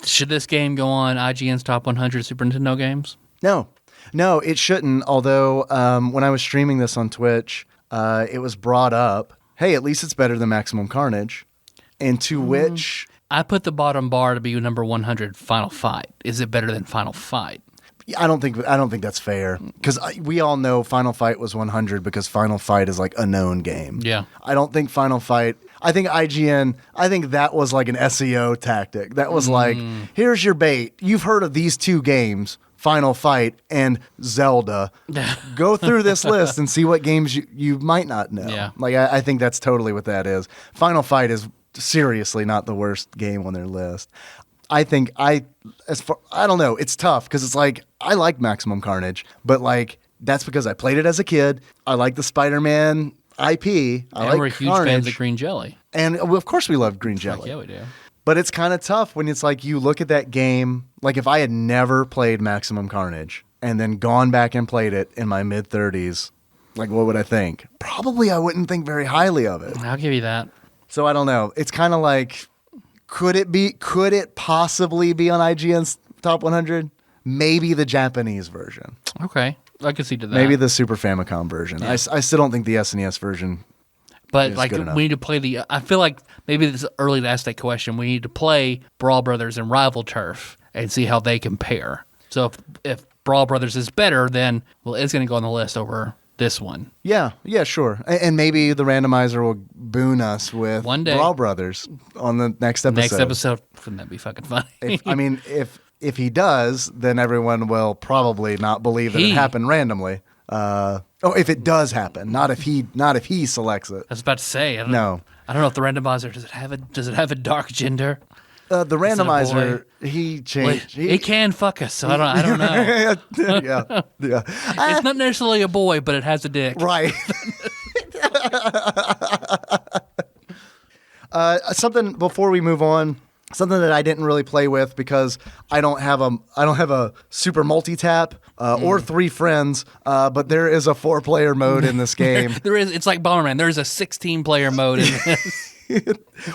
should this game go on IGN's top 100 Super Nintendo games?
No, it shouldn't. Although when I was streaming this on Twitch, it was brought up, hey, at least it's better than Maximum Carnage. And to which
I put the bottom bar to be number 100, Final Fight. Is it better than Final Fight?
I don't think that's fair, because we all know Final Fight was 100 because Final Fight is like a known game.
Yeah.
I don't think Final Fight. I think IGN. I think that was like an SEO tactic. That was like, here's your bait. You've heard of these two games, Final Fight and Zelda. Go through this list and see what games you might not know.
Yeah.
Like I think that's totally what that is. Final Fight is seriously not the worst game on their list. I think I don't know. It's tough because it's like I like Maximum Carnage, but like that's because I played it as a kid. I like the Spider-Man IP.
We're huge fans of Green Jelly.
And of course we love Green Jelly.
Yeah, we do.
But it's kind of tough when it's like you look at that game. Like if I had never played Maximum Carnage and then gone back and played it in my mid-30s, like what would I think? Probably I wouldn't think very highly of it.
I'll give you that.
So I don't know. It's kind of like, could it possibly be on IGN's top 100? Maybe the Japanese version.
Okay. I can see to that.
Maybe the Super Famicom version.
Yeah.
I still don't think the SNES version.
But like we need to play I feel like maybe this is early to ask that question. We need to play Brawl Brothers and Rival Turf and see how they compare. So if Brawl Brothers is better, then it's going to go on the list over this one.
Yeah, sure. And maybe the randomizer will boon us with
one day
Brawl Brothers on the next episode.
Wouldn't that be fucking funny?
If he does, then everyone will probably not believe that it happened randomly. If it does happen, not if he selects it.
I was about to say. I don't know if the randomizer does it have a dark gender.
The randomizer, he changed.
He can fuck us, so I don't know.
yeah.
It's not necessarily a boy, but it has a dick.
Right. Something before we move on. Something that I didn't really play with because I don't have a super multi-tap or 3 friends, but there is a 4-player mode in this game.
There is. It's like Bomberman. There is a 16-player mode in this.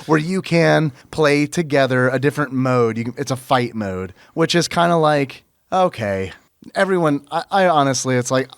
Where you can play together a different mode. It's a fight mode, which is kind of like, okay, everyone, I honestly, it's like,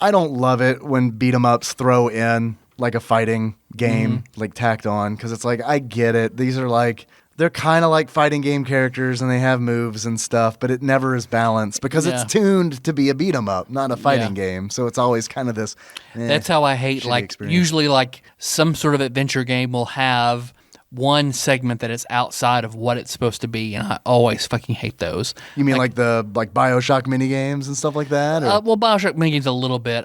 I don't love it when beat 'em ups throw in like a fighting game, like tacked on, because it's like, I get it. These are like, they're kind of like fighting game characters and they have moves and stuff, but it never is balanced because it's tuned to be a beat 'em up, not a fighting game. So it's always kind of this.
That's how I hate, like,
experience.
usually, like, some sort of adventure game will have one segment that is outside of what it's supposed to be, and I always fucking hate those.
You mean like the BioShock mini games and stuff like that? Or?
Well, BioShock minigames a little bit.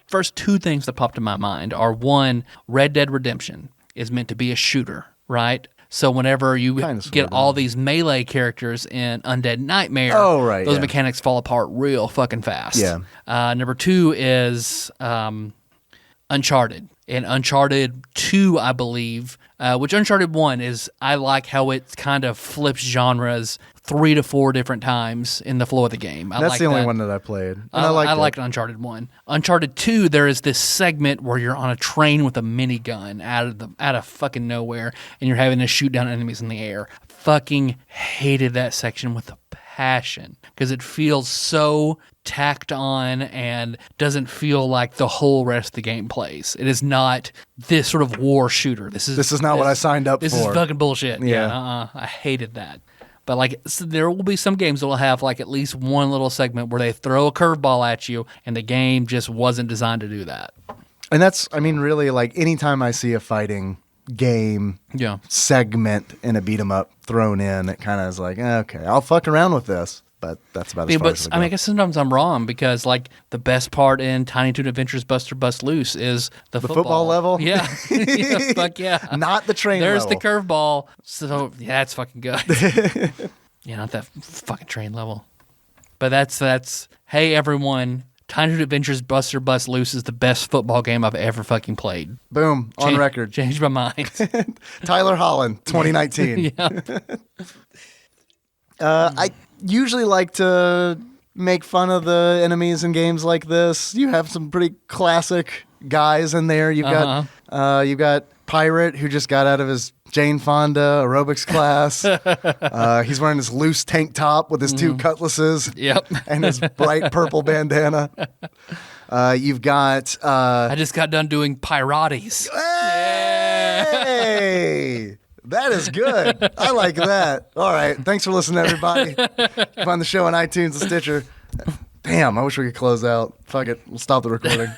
First two things that popped in my mind are, one, Red Dead Redemption is meant to be a shooter, right? So whenever you get all these melee characters in Undead Nightmare, those mechanics fall apart real fucking fast.
Yeah.
Number two is Uncharted. In Uncharted 2, I believe, which Uncharted 1 is, I like how it kind of flips genres 3 to 4 different times in the flow of the game.
That's the only one that I played. And I
liked Uncharted 1. Uncharted 2, there is this segment where you're on a train with a minigun out of fucking nowhere, and you're having to shoot down enemies in the air. Fucking hated that section with a passion because it feels so tacked on and doesn't feel like the whole rest of the game plays. It is not this sort of war shooter. This is not
what I signed up for.
This is fucking bullshit. Yeah. I hated that. But like, so there will be some games that will have like at least one little segment where they throw a curveball at you, and the game just wasn't designed to do that.
And that's, I mean, really, like anytime I see a fighting game segment in a beat 'em up thrown in, it kind of is like, okay, I'll fuck around with this. But that's about as far as I go.
I mean, I guess sometimes I'm wrong because, like, the best part in Tiny Toon Adventures Buster Bust Loose is the football
level.
Yeah, fuck yeah.
Not the train.
There's
level.
the curveball. So yeah, it's fucking good. Yeah, not that fucking train level. But that's. Hey everyone, Tiny Toon Adventures Buster Bust Loose is the best football game I've ever fucking played.
Boom, on record.
Changed my mind.
Tyler Holland, 2019. I usually like to make fun of the enemies in games like this. You have some pretty classic guys in there. You've got Pirate, who just got out of his Jane Fonda aerobics class. He's wearing this loose tank top with his two cutlasses.
Yep.
And his bright purple bandana. You've got...
I just got done doing Pirates.
Hey! That is good. I like that. All right. Thanks for listening, everybody. You can find the show on iTunes and Stitcher. Damn, I wish we could close out. Fuck it. We'll stop the recording.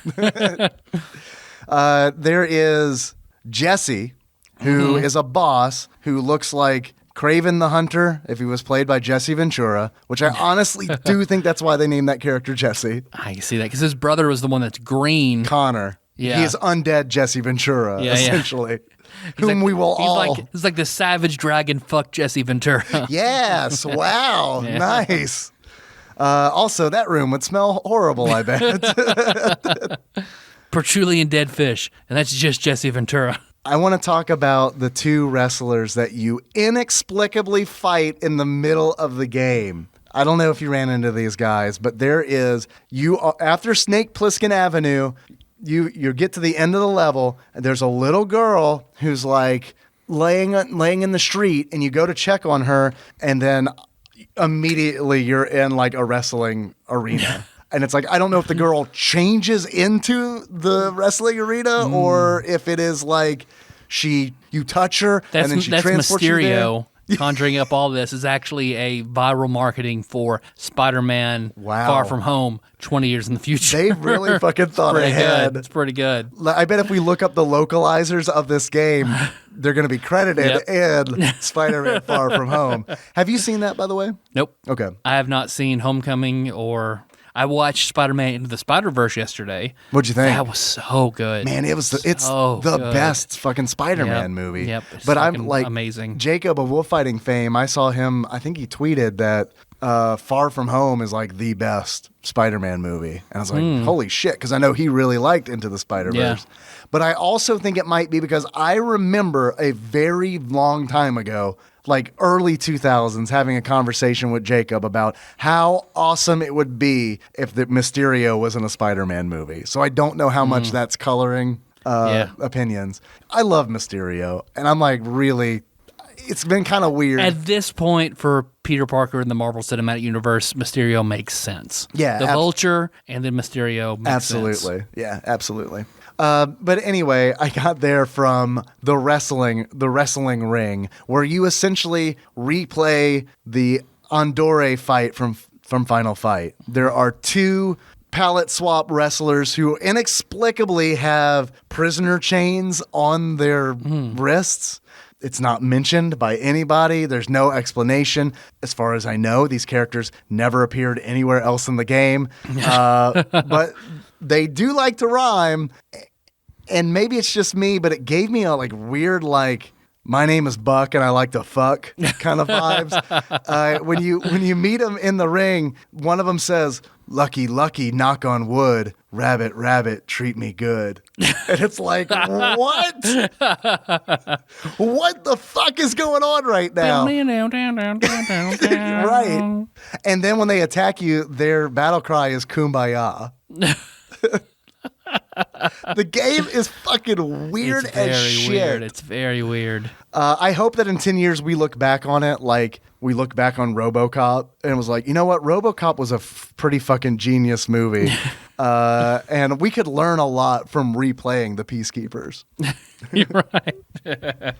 There is Jesse, who is a boss who looks like Kraven the Hunter if he was played by Jesse Ventura, which I honestly do think that's why they named that character Jesse.
I can see that because his brother was the one that's green.
Connor.
Yeah.
He is undead Jesse Ventura, essentially. Whom we will all...
He's like the savage dragon fuck Jesse Ventura.
Yes. Wow. Yeah. Nice. Also, that room would smell horrible, I bet.
Petulian dead fish. And that's just Jesse Ventura.
I want to talk about the two wrestlers that you inexplicably fight in the middle of the game. I don't know if you ran into these guys, but there is... after Snake Plissken Avenue... You get to the end of the level, and there's a little girl who's like laying in the street, and you go to check on her, and then immediately you're in like a wrestling arena. And it's like, I don't know if the girl changes into the wrestling arena or if it is like you touch her and then she transports you there.
Mysterio. Conjuring up all this is actually a viral marketing for Spider-Man Far From Home 20 years in the future.
They really fucking thought ahead.
It's pretty good.
I bet if we look up the localizers of this game, they're going to be credited in Spider-Man Far From Home. Have you seen that, by the way?
Nope.
Okay.
I have not seen Homecoming or... I watched Spider-Man Into the Spider-Verse yesterday.
What'd you think?
That was so good.
Man, it's the best fucking Spider-Man movie.
Yep.
But I'm like
amazing.
Jacob of Wolffighting fame. I saw him. I think he tweeted that Far From Home is like the best Spider-Man movie, and I was like, holy shit, because I know he really liked Into the Spider-Verse. Yeah. But I also think it might be because I remember a very long time ago, like early 2000s, having a conversation with Jacob about how awesome it would be if the Mysterio was in a Spider-Man movie. So I don't know how much that's coloring opinions. I love Mysterio, and I'm like, really, it's been kind of weird.
At this point, for Peter Parker in the Marvel Cinematic Universe, Mysterio makes sense.
Yeah.
The Vulture and then Mysterio makes sense.
Absolutely. Yeah, absolutely. But anyway, I got there from the wrestling ring, where you essentially replay the Andorre fight from Final Fight. There are 2 palette swap wrestlers who inexplicably have prisoner chains on their wrists. It's not mentioned by anybody. There's no explanation. As far as I know, these characters never appeared anywhere else in the game. But they do like to rhyme. And maybe it's just me, but it gave me a weird my name is Buck and I like to fuck kind of vibes. When you meet them in the ring, one of them says, "Lucky, lucky, knock on wood. Rabbit, rabbit, treat me good." And it's like, what? What the fuck is going on right now? Right. And then when they attack you, their battle cry is "Kumbaya." The game is fucking weird as shit.
Weird. It's very weird.
I hope that in 10 years we look back on it like we look back on RoboCop and was like, you know what? RoboCop was a pretty fucking genius movie. And we could learn a lot from replaying the Peacekeepers.
You're right.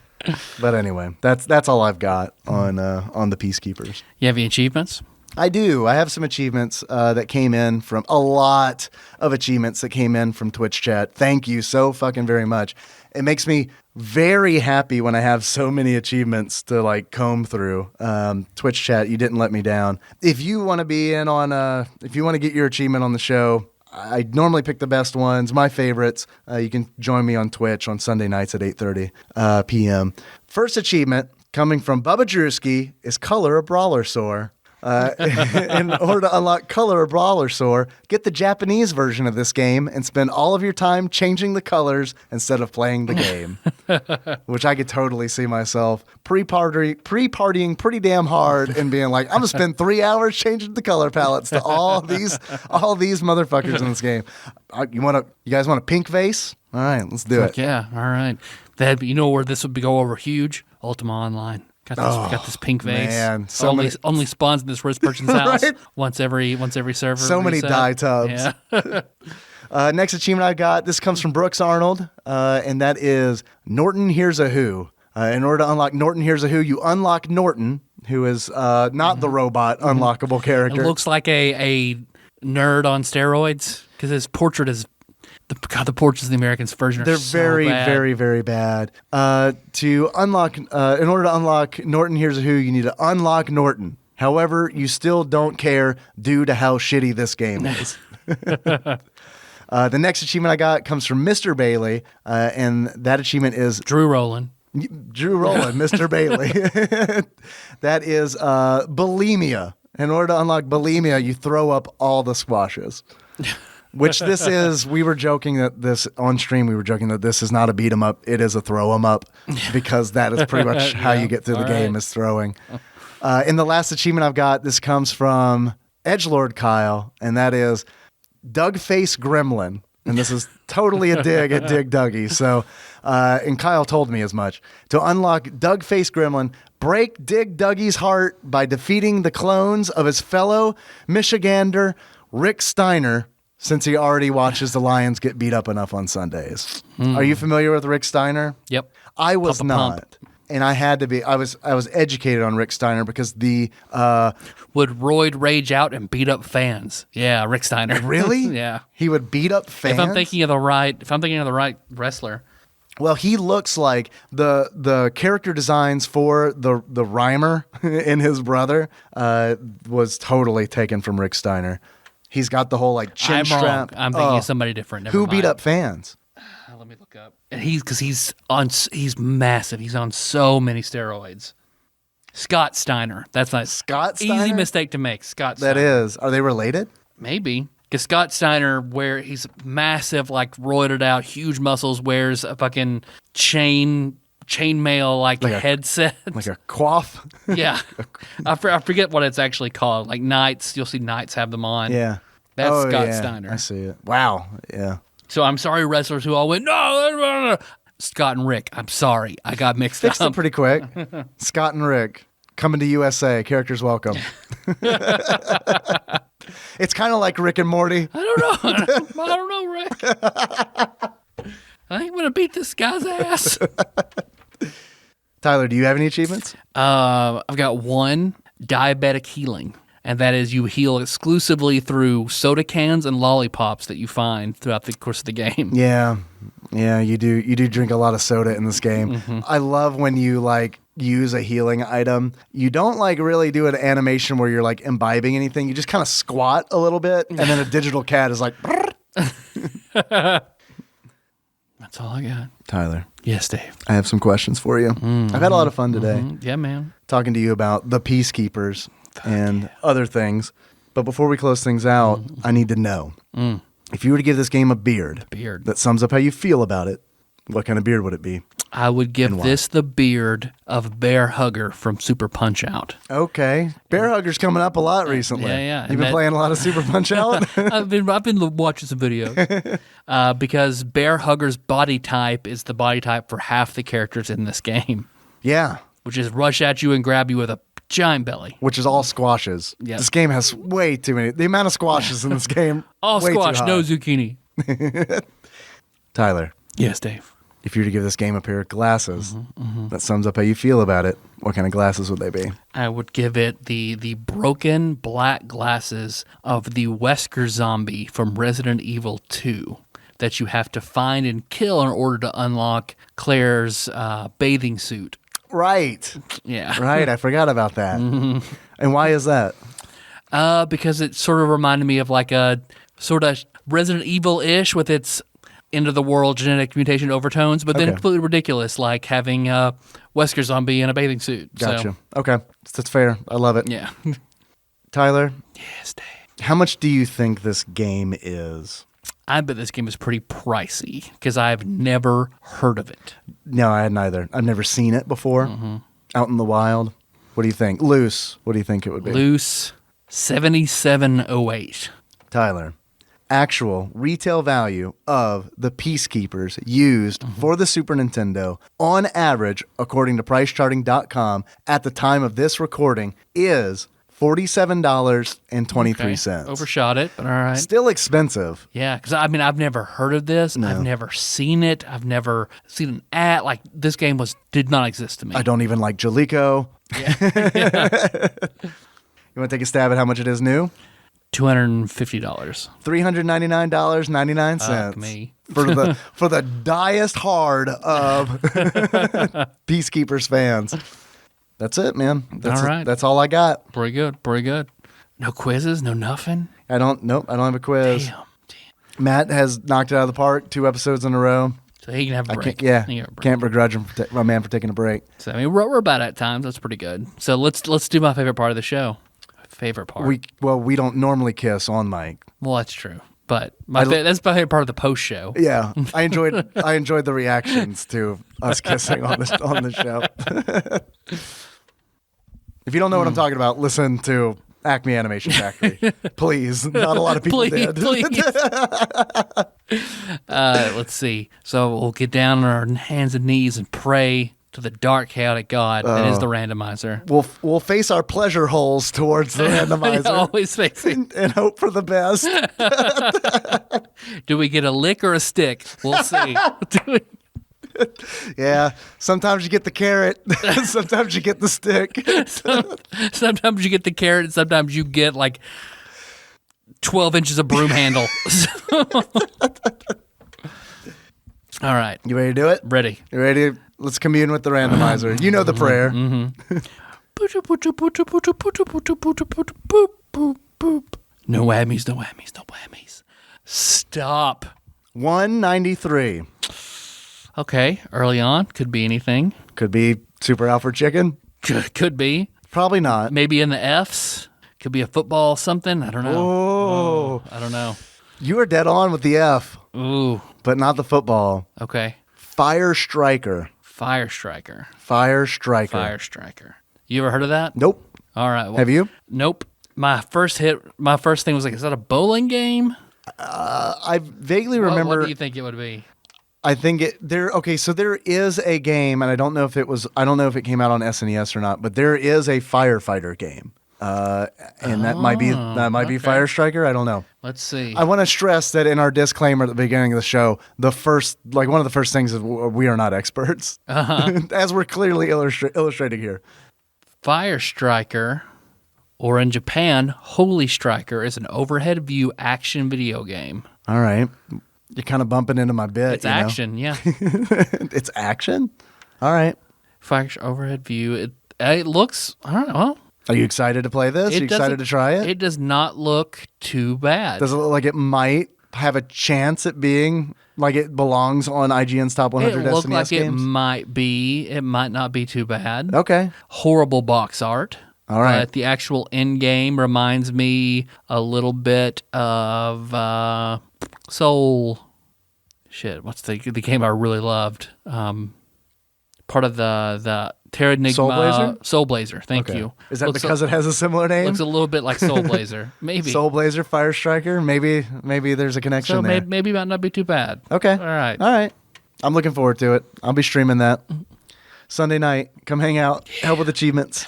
But anyway, that's all I've got on the Peacekeepers.
You have any achievements?
I do. I have some achievements that came in from a lot of achievements that came in from Twitch chat. Thank you so fucking very much. It makes me very happy when I have so many achievements to comb through. Twitch chat, you didn't let me down. If you want to be in on, if you want to get your achievement on the show, I normally pick the best ones, my favorites. You can join me on Twitch on Sunday nights at 8:30 p.m. First achievement coming from Bubba Drewski is Color a Brawler Sore. In order to unlock Color a Brawler Sore, get the Japanese version of this game and spend all of your time changing the colors instead of playing the game. Which I could totally see myself pre-partying pretty damn hard and being like, I'm gonna spend 3 hours changing the color palettes to all these motherfuckers in this game. You guys want a pink vase? All right, let's do it.
Yeah, all right. You know where this would go over huge? Ultima Online. Got this pink vase.
Man,
only spawns in this rich person's house
right?
once every server.
So many dye tubs.
Yeah.
Next achievement I got, this comes from Brooks Arnold, and that is Norton Here's a Who. In order to unlock Norton Here's a Who, you unlock Norton, who is not the robot unlockable character.
It looks like a nerd on steroids because his portrait is. The portraits of the Americans version
They're
are so
very,
bad.
very, very bad. To unlock, in order to unlock Norton Here's a Who, you need to unlock Norton. However, you still don't care due to how shitty this game is. The next achievement I got comes from Mr. Bailey, and that achievement is
Drew Rowland,
Mr. Bailey. That is bulimia. In order to unlock bulimia, you throw up all the squashes. Which this is, we were joking that this, on stream, we were joking that this is not a beat 'em up, it is a throw 'em up, because that is pretty much how you get through the game is throwing. In the last achievement I've got, this comes from Edgelord Kyle, and that is Dougface Gremlin. And this is totally a dig at Dig Dougie. So, and Kyle told me as much. To unlock Dougface Gremlin, break Dig Dougie's heart by defeating the clones of his fellow Michigander, Rick Steiner, since he already watches the Lions get beat up enough on Sundays. Are you familiar with Rick Steiner?
Yep.
I was
Pump a
not.
pump.
And I had to be. I was educated on Rick Steiner because the
would roid rage out and beat up fans. Yeah, Rick Steiner.
Really?
Yeah.
He would beat up fans.
If I'm thinking of the right wrestler.
Well, he looks like the character designs for the rhymer and his brother was totally taken from Rick Steiner. He's got the whole chin
I'm
strap.
wrong. I'm thinking of somebody different. Never
Who
mind.
beat up fans?
Let me look up. And he's massive. He's on so many steroids. Scott Steiner. That's not
Scott Steiner?
Easy mistake to make. Scott Steiner.
That is. Are they related?
Maybe. Because Scott Steiner, he's massive, roided out, huge muscles, wears a fucking chainmail headset.
Like a coif?
Yeah. I forget what it's actually called. Like Knights. You'll see Knights have them on.
Yeah.
That's Scott
yeah.
Steiner.
I see it. Wow. Yeah.
So I'm sorry, wrestlers who all went, no. Scott and Rick, I'm sorry. I got mixed
Fixed
up.
it pretty quick. Scott and Rick coming to USA. Characters welcome. It's kind of like Rick and Morty.
I don't know, Rick. I ain't gonna beat this guy's ass.
Tyler, do you have any achievements?
I've got one, diabetic healing. And that is you heal exclusively through soda cans and lollipops that you find throughout the course of the game.
Yeah, you do. You do drink a lot of soda in this game.
Mm-hmm.
I love when you like use a healing item. You don't like really do an animation where you're like imbibing anything. You just kind of squat a little bit, and then a digital cat is like.
That's all I got.
Tyler.
Yes, Dave.
I have some questions for you.
Mm-hmm.
I've had a lot of fun today.
Mm-hmm. Yeah, man.
Talking to you about the Peacekeepers and other things. But before we close things out, I need to know. If you were to give this game a beard that sums up how you feel about it, what kind of beard would it be?
I would give this the beard of Bear Hugger from Super Punch-Out.
Okay. Bear Hugger's coming up a lot recently.
Yeah.
You've been playing a lot of Super Punch-Out?
I've been watching some videos. Because Bear Hugger's body type is the body type for half the characters in this game.
Yeah.
Which is rush at you and grab you with a giant belly.
Which is all squashes.
Yep.
This game has way too many. The amount of squashes in this game.
All
way
squash,
too high.
no zucchini.
Tyler.
Yes, Dave.
If you were to give this game a pair of glasses that sums up how you feel about it, what kind of glasses would they be?
I would give it the broken black glasses of the Wesker zombie from Resident Evil 2 that you have to find and kill in order to unlock Claire's bathing suit.
Right.
Yeah.
Right. I forgot about that. And why is that?
Because it sort of reminded me of like a sort of Resident Evil-ish with its end-of-the-world genetic mutation overtones, but then completely ridiculous, like having Wesker zombie in a bathing suit.
Gotcha.
So,
Okay. That's fair. I love it.
yeah.
Tyler,
Yes, Dave.
how much do you think this game is?
I bet this game is pretty pricey because I've never heard of it.
No, I hadn't either. I've never seen it before out in the wild. What do you think? Loose, what do you think it would be?
Loose, $77.08.
Tyler, actual retail value of the Peacekeepers used for the Super Nintendo on average, according to PriceCharting.com, at the time of this recording is $47.23.
Okay. Overshot it, but all right.
Still expensive.
Yeah, because I mean, I've never heard of this.
No.
I've never seen it. I've never seen an ad. Like, this game did not exist to me.
I don't even like Jalico.
Yeah.
You want to take a stab at how much it is new?
$250.
$399.99
Fuck me.
for the diest hard of Peacekeepers fans. That's it, man.
All right.
That's all I got.
Pretty good. Pretty good. No quizzes, no nothing.
Nope, I don't have a quiz.
Damn.
Matt has knocked it out of the park 2 episodes in a row.
So he can have a break.
Can't
He can have a break.
can't begrudge him my man for taking a break.
So I mean, we're about at times. That's pretty good. So let's do my favorite part of the show. Favorite part.
We don't normally kiss on mic.
Well, that's true. But that's my favorite part of the post show.
Yeah, I enjoyed the reactions to us kissing on the show. If you don't know what I'm talking about, listen to Acme Animation Factory. Please. Not a lot of people did.
Please. Let's see. So we'll get down on our hands and knees and pray to the dark, chaotic God that is the randomizer.
We'll face our pleasure holes towards the randomizer.
Always facing.
And hope for the best.
Do we get a lick or a stick? We'll see.
Yeah. Sometimes you get the carrot. Sometimes you get the stick.
Sometimes you get the carrot, and sometimes you get like 12 inches of broom handle. All right.
You ready to do it?
Ready.
You ready? Let's commune with the randomizer. You know the prayer.
No whammies, no whammies, no whammies. Stop.
193.
Okay, early on, could be anything.
Could be Super Alfred Chicken.
Could be.
Probably not.
Maybe in the Fs. Could be a football something. I don't know.
Oh.
I don't know.
You are dead on with the F,
Ooh.
but not the football.
Okay.
Fire Striker.
Fire Striker.
Fire Striker.
Fire Striker. You ever heard of that?
Nope.
All right. Well,
Have you?
Nope. My first thing was like, is that a bowling game?
I vaguely remember.
What do you think it would be?
I think so there is a game, and I don't know if it came out on SNES or not, but there is a firefighter game. And that might be
okay.
Fire Striker. I don't know.
Let's see.
I want to stress that in our disclaimer at the beginning of the show, one of the first things is we are not experts, as we're clearly illustrating here.
Fire Striker, or in Japan, Holy Striker, is an overhead view action video game.
All right. You're kind of bumping into my bit.
It's action, yeah.
It's action? All right.
Fire overhead view. It looks, I don't know. Well,
are you excited to play this? Are you excited to try it?
It does not look too bad.
Does it look like it might have a chance at being like it belongs on IGN's Top 100
It looks
SNES
like
games?
it might be. It might not be too bad.
Okay.
Horrible box art.
All right.
But the actual end game reminds me a little bit of Soul. Shit, what's the game I really loved? Part of the Terra Enigma. Soul Blazer. Thank you.
Is that because it has a similar name?
Looks a little bit like Soul Blazer. Maybe.
Soul Blazer, Fire Striker. Maybe there's a connection
So
there.
maybe it might not be too bad.
Okay.
All right.
I'm looking forward to it. I'll be streaming that Sunday night. Come hang out. Help with achievements.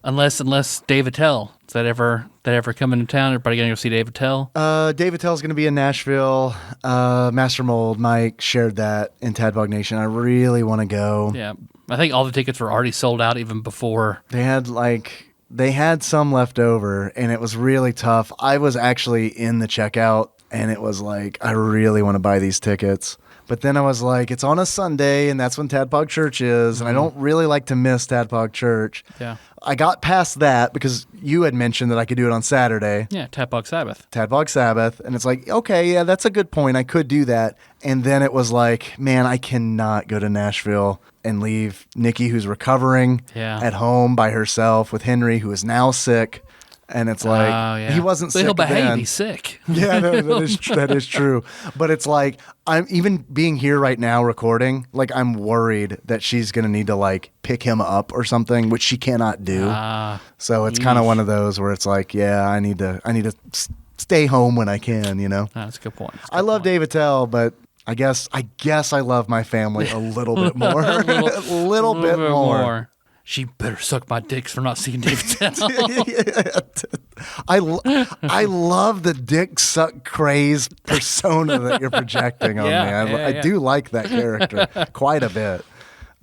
Unless Dave Attell. Is that ever coming to town? Everybody gonna go see Dave Attell?
Dave Attell's going to be in Nashville. Master Mold, Mike shared that in TADPOG Nation. I really want to go.
Yeah. I think all the tickets were already sold out even before.
They had some left over, and it was really tough. I was actually in the checkout, and it was like, I really want to buy these tickets. But then I was like, it's on a Sunday, and that's when TADPOG Church is, and I don't really like to miss TADPOG Church.
Yeah.
I got past that because you had mentioned that I could do it on Saturday.
Yeah, TADPOG Sabbath.
TADPOG Sabbath. And it's like, okay, yeah, that's a good point. I could do that. And then it was like, man, I cannot go to Nashville and leave Nikki, who's recovering at home by herself with Henry, who is now sick. And it's like, he wasn't sick
he'll behave.
then.
He's sick.
Yeah, that is true. But it's like, I'm even being here right now recording, like I'm worried that she's going to need to like pick him up or something, which she cannot do. So it's kind of one of those where it's like, yeah, I need to stay home when I can, you know?
That's a good point.
I love Dave Attell, but I guess I love my family a little bit more. a little bit more.
She better suck my dicks for not seeing Dave Attell.
I love the dick suck craze persona that you're projecting on me. I do like that character quite a bit.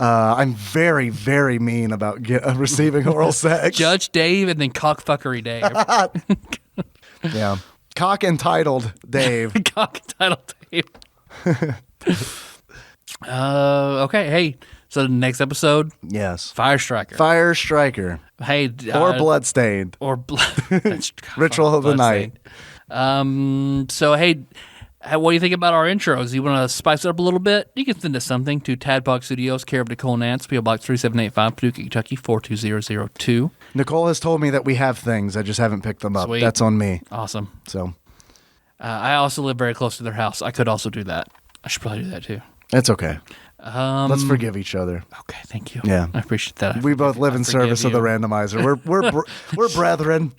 I'm very, very mean about receiving oral sex.
Judge Dave and then cockfuckery Dave.
Yeah. Cock entitled Dave.
Cock entitled Dave. Okay, hey. So the next episode,
yes,
Fire Striker.
Fire Striker.
Hey,
or Bloodstained,
or
Ritual of the Night.
So hey, what do you think about our intros? You want to spice it up a little bit? You can send us something to TADPOG Studios, care of Nicole Nance, PO Box 3785, Paducah, Kentucky 42002.
Nicole has told me that we have things. I just haven't picked them up.
Sweet.
That's on me.
Awesome.
So,
I also live very close to their house. I could also do that. I should probably do that too.
It's okay. Let's forgive each other.
Okay, thank you.
Yeah,
I appreciate that.
We both live in service of the randomizer. We're brethren.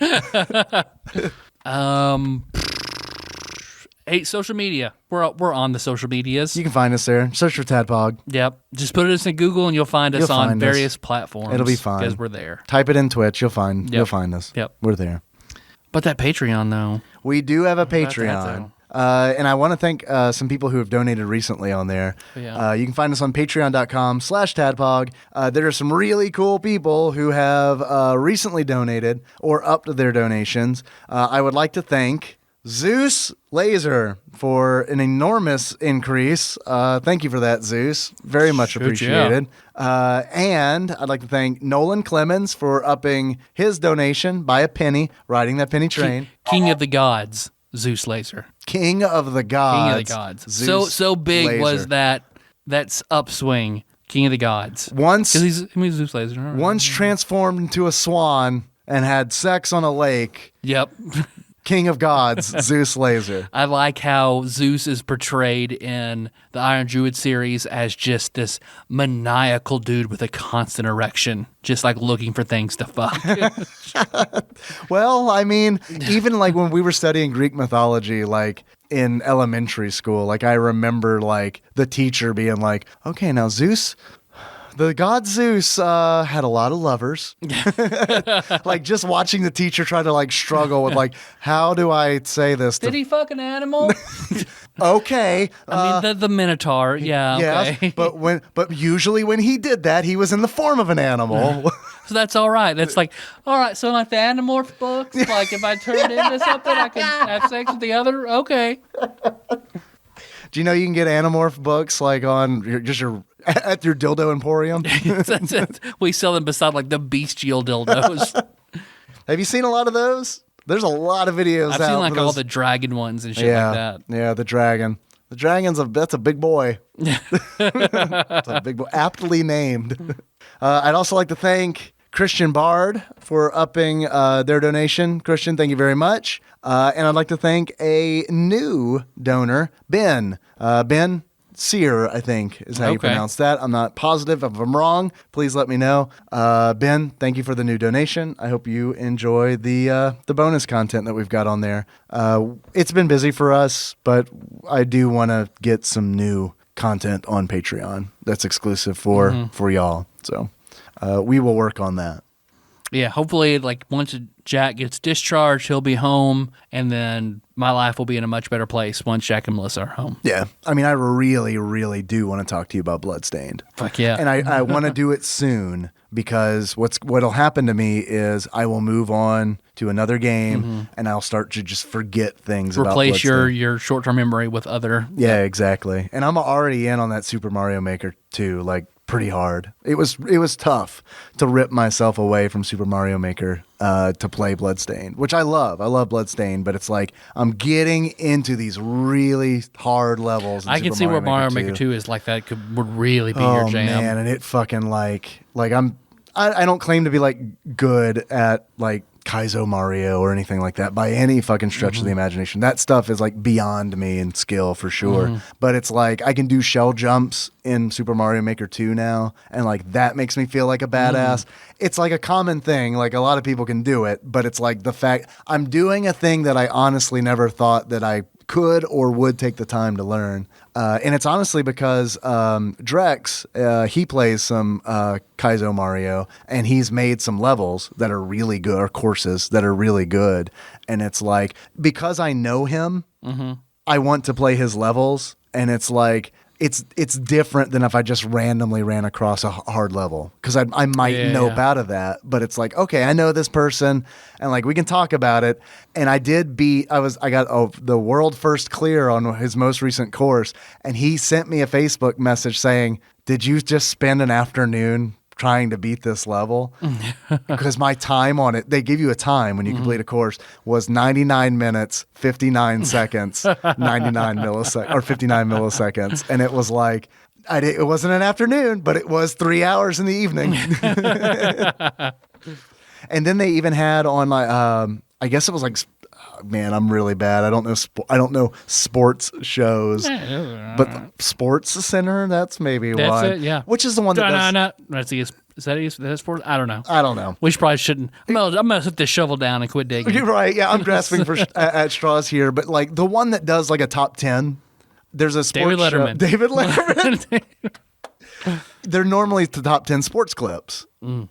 Hey, social media. We're on the social medias.
You can find us there. Search for TADPOG.
Yep. Just put us in Google and you'll find us on various platforms.
It'll be fine
because we're there.
Type it in Twitch. You'll find us.
Yep.
We're there.
But that Patreon though.
We do have a Patreon. And I want to thank some people who have donated recently on there.
Yeah.
You can find us on patreon.com/TADPOG. There are some really cool people who have recently donated or upped their donations. I would like to thank Zeus Laser for an enormous increase. Thank you for that, Zeus. Very much appreciated. Yeah. And I'd like to thank Nolan Clemens for upping his donation by a penny, riding that penny train.
King of the Gods. Zeus Laser.
King of the Gods.
King of the Gods. So big Laser. Was that's upswing. King of the Gods.
Once
he's Zeus Laser. Right.
Once transformed into a swan and had sex on a lake.
Yep.
King of Gods, Zeus Laser.
I like how Zeus is portrayed in the Iron Druid series as just this maniacal dude with a constant erection, just like looking for things to fuck.
Well, I mean, even like when we were studying Greek mythology, like in elementary school, like I remember like the teacher being like, okay, now Zeus The god Zeus had a lot of lovers. Like just watching the teacher try to like struggle with like, how do I say this?
Did he fuck an animal?
Okay.
I mean, the Minotaur. Yeah.
Yes,
Okay.
but usually when he did that, he was in the form of an animal.
So that's all right. That's like, all right. So like the Animorph books, like if I turn into something, I can have sex with the other. Okay.
Do you know you can get Animorph books like on your at your dildo emporium?
We sell them beside like the bestial dildos.
Have you seen a lot of those? There's a lot of videos.
I've
out
seen like
for
all
those.
the dragon ones and shit
Yeah,
like that.
yeah, the dragon. The dragon's that's a big boy. It's a big boy, aptly named. I'd also like to thank Christian Bard for upping their donation. Christian, thank you very much. And I'd like to thank a new donor, Ben. Ben Sear, I think, is how you pronounce that. I'm not positive. If I'm wrong, please let me know. Ben, thank you for the new donation. I hope you enjoy the bonus content that we've got on there. It's been busy for us, but I do want to get some new content on Patreon that's exclusive for y'all. So we will work on that.
Yeah, hopefully, like once Jack gets discharged, he'll be home, and then my life will be in a much better place once Jack and Melissa are home.
Yeah, I mean, I really, really do want to talk to you about Bloodstained.
Fuck yeah!
And I want to do it soon because what'll happen to me is I will move on to another game and I'll start to just forget things.
Replace
about
your short-term memory with other.
Yeah, exactly. And I'm already in on that Super Mario Maker 2, like pretty hard. It was tough to rip myself away from Super Mario Maker to play Bloodstained, which I love. I love Bloodstained, but it's like I'm getting into these really hard levels.
I can see where Mario Maker 2 is like that would really be your jam.
Oh man, and it fucking like I don't claim to be like good at like Kaizo Mario or anything like that by any fucking stretch of the imagination. That stuff is like beyond me in skill for sure. But it's like I can do shell jumps in Super Mario Maker 2 now, and like that makes me feel like a badass. It's like a common thing, like a lot of people can do it, but it's like the fact I'm doing a thing that I honestly never thought that I could or would take the time to learn. And it's honestly because Drex, he plays some Kaizo Mario, and he's made some levels that are really good, or courses that are really good. And it's like, because I know him, I want to play his levels, and it's like, it's different than if I just randomly ran across a hard level, because I might nope out of that. But it's like, okay, I know this person, and like we can talk about it. And I got the world first clear on his most recent course, and he sent me a Facebook message saying, "Did you just spend an afternoon trying to beat this level?" Because my time on it, they give you a time when you complete a course, was 99 minutes, 59 seconds, 99 milliseconds, or 59 milliseconds. And it was like, it wasn't an afternoon, but it was 3 hours in the evening. And then they even had on like, I guess it was like, man, I'm really bad. I don't know sports shows, but Sports Center. That's maybe
That's
one.
it, yeah.
Which is the one that does,
Is that sport? I don't know.
I don't know.
We probably shouldn't. I'm gonna put this shovel down and quit digging.
You're right. Yeah, I'm grasping for at straws here, but like the one that does like a top 10. There's a sports
David Letterman.
show. David Letterman. They're normally the top 10 sports clips,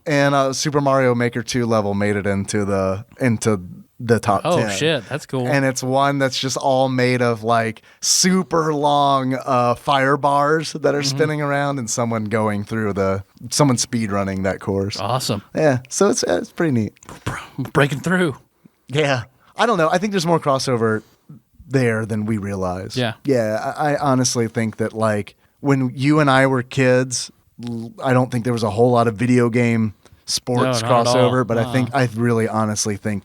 and Super Mario Maker 2 level made it into the top 10.
Oh shit, that's cool.
And it's one that's just all made of like super long fire bars that are spinning around, and someone speed running that course.
Awesome.
Yeah, so it's pretty neat.
Breaking through.
Yeah, I don't know. I think there's more crossover there than we realize.
Yeah.
I honestly think that like when you and I were kids, I don't think there was a whole lot of video game sports crossover, but I really honestly think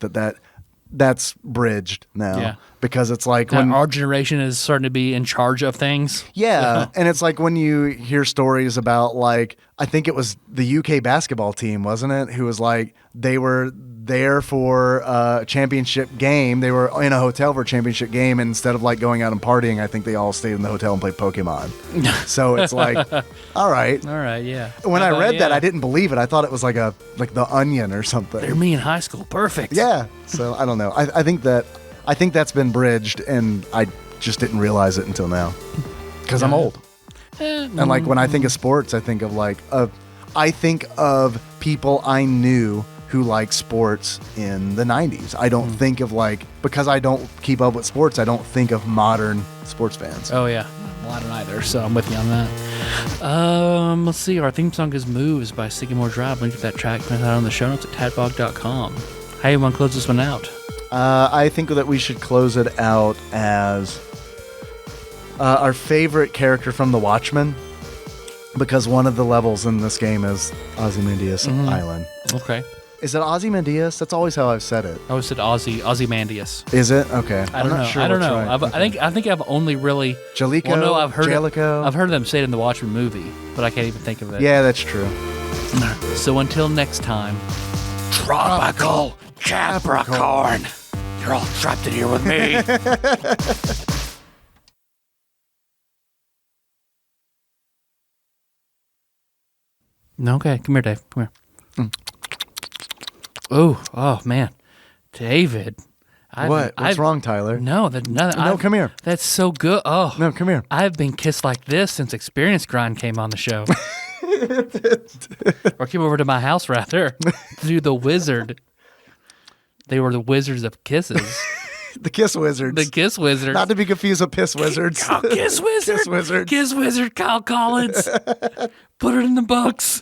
that's bridged now, because it's like when
our generation is starting to be in charge of things.
Yeah, and it's like when you hear stories about like, I think it was the UK basketball team, wasn't it? Who was like, they were there for a championship game. They were in a hotel for a championship game, and instead of like going out and partying, I think they all stayed in the hotel and played Pokemon. So it's like, all right,
yeah.
When I read that, I didn't believe it. I thought it was like the Onion or something.
They're me in high school. Perfect.
Yeah. So I don't know. I think that's been bridged, and I just didn't realize it until now because I'm old. And like when I think of sports, I think of like I think of people I knew who liked sports in the 90s. I don't think of because I don't keep up with sports, I don't think of modern sports fans.
Oh, yeah. Well, I don't either, so I'm with you on that. Let's see. Our theme song is Moves by Sycamore Drive. Link to that track out on the show notes at tadpog.com. How you want to close this one out?
I think that we should close it out as our favorite character from The Watchmen, because one of the levels in this game is Ozymandias Island.
Okay.
Is it Ozymandias? That's always how I've said it.
I always said Ozymandias.
Is it? Okay.
I don't know.
Sure
I don't know.
right.
I think I've only really
Jalico.
Well, no, I've heard
Jalico.
them say it in the Watchmen movie, but I can't even think of it.
Yeah, that's true.
So until next time, Tropical Capricorn. You're all trapped in here with me. Okay, come here, Dave. Come here. Oh, man. David.
What's wrong, Tyler?
No,
come here.
That's so good. Oh.
No, come here.
I've been kissed like this since Experience Grind came on the show. Or came over to my house, rather, to do the wizard. They were the wizards of kisses.
The Kiss Wizards.
The Kiss Wizards.
Not to be confused with Piss Wizards.
Oh, Kiss Wizard.
Kiss Wizard.
Kiss Wizard, Kyle Collins. Put it in the books.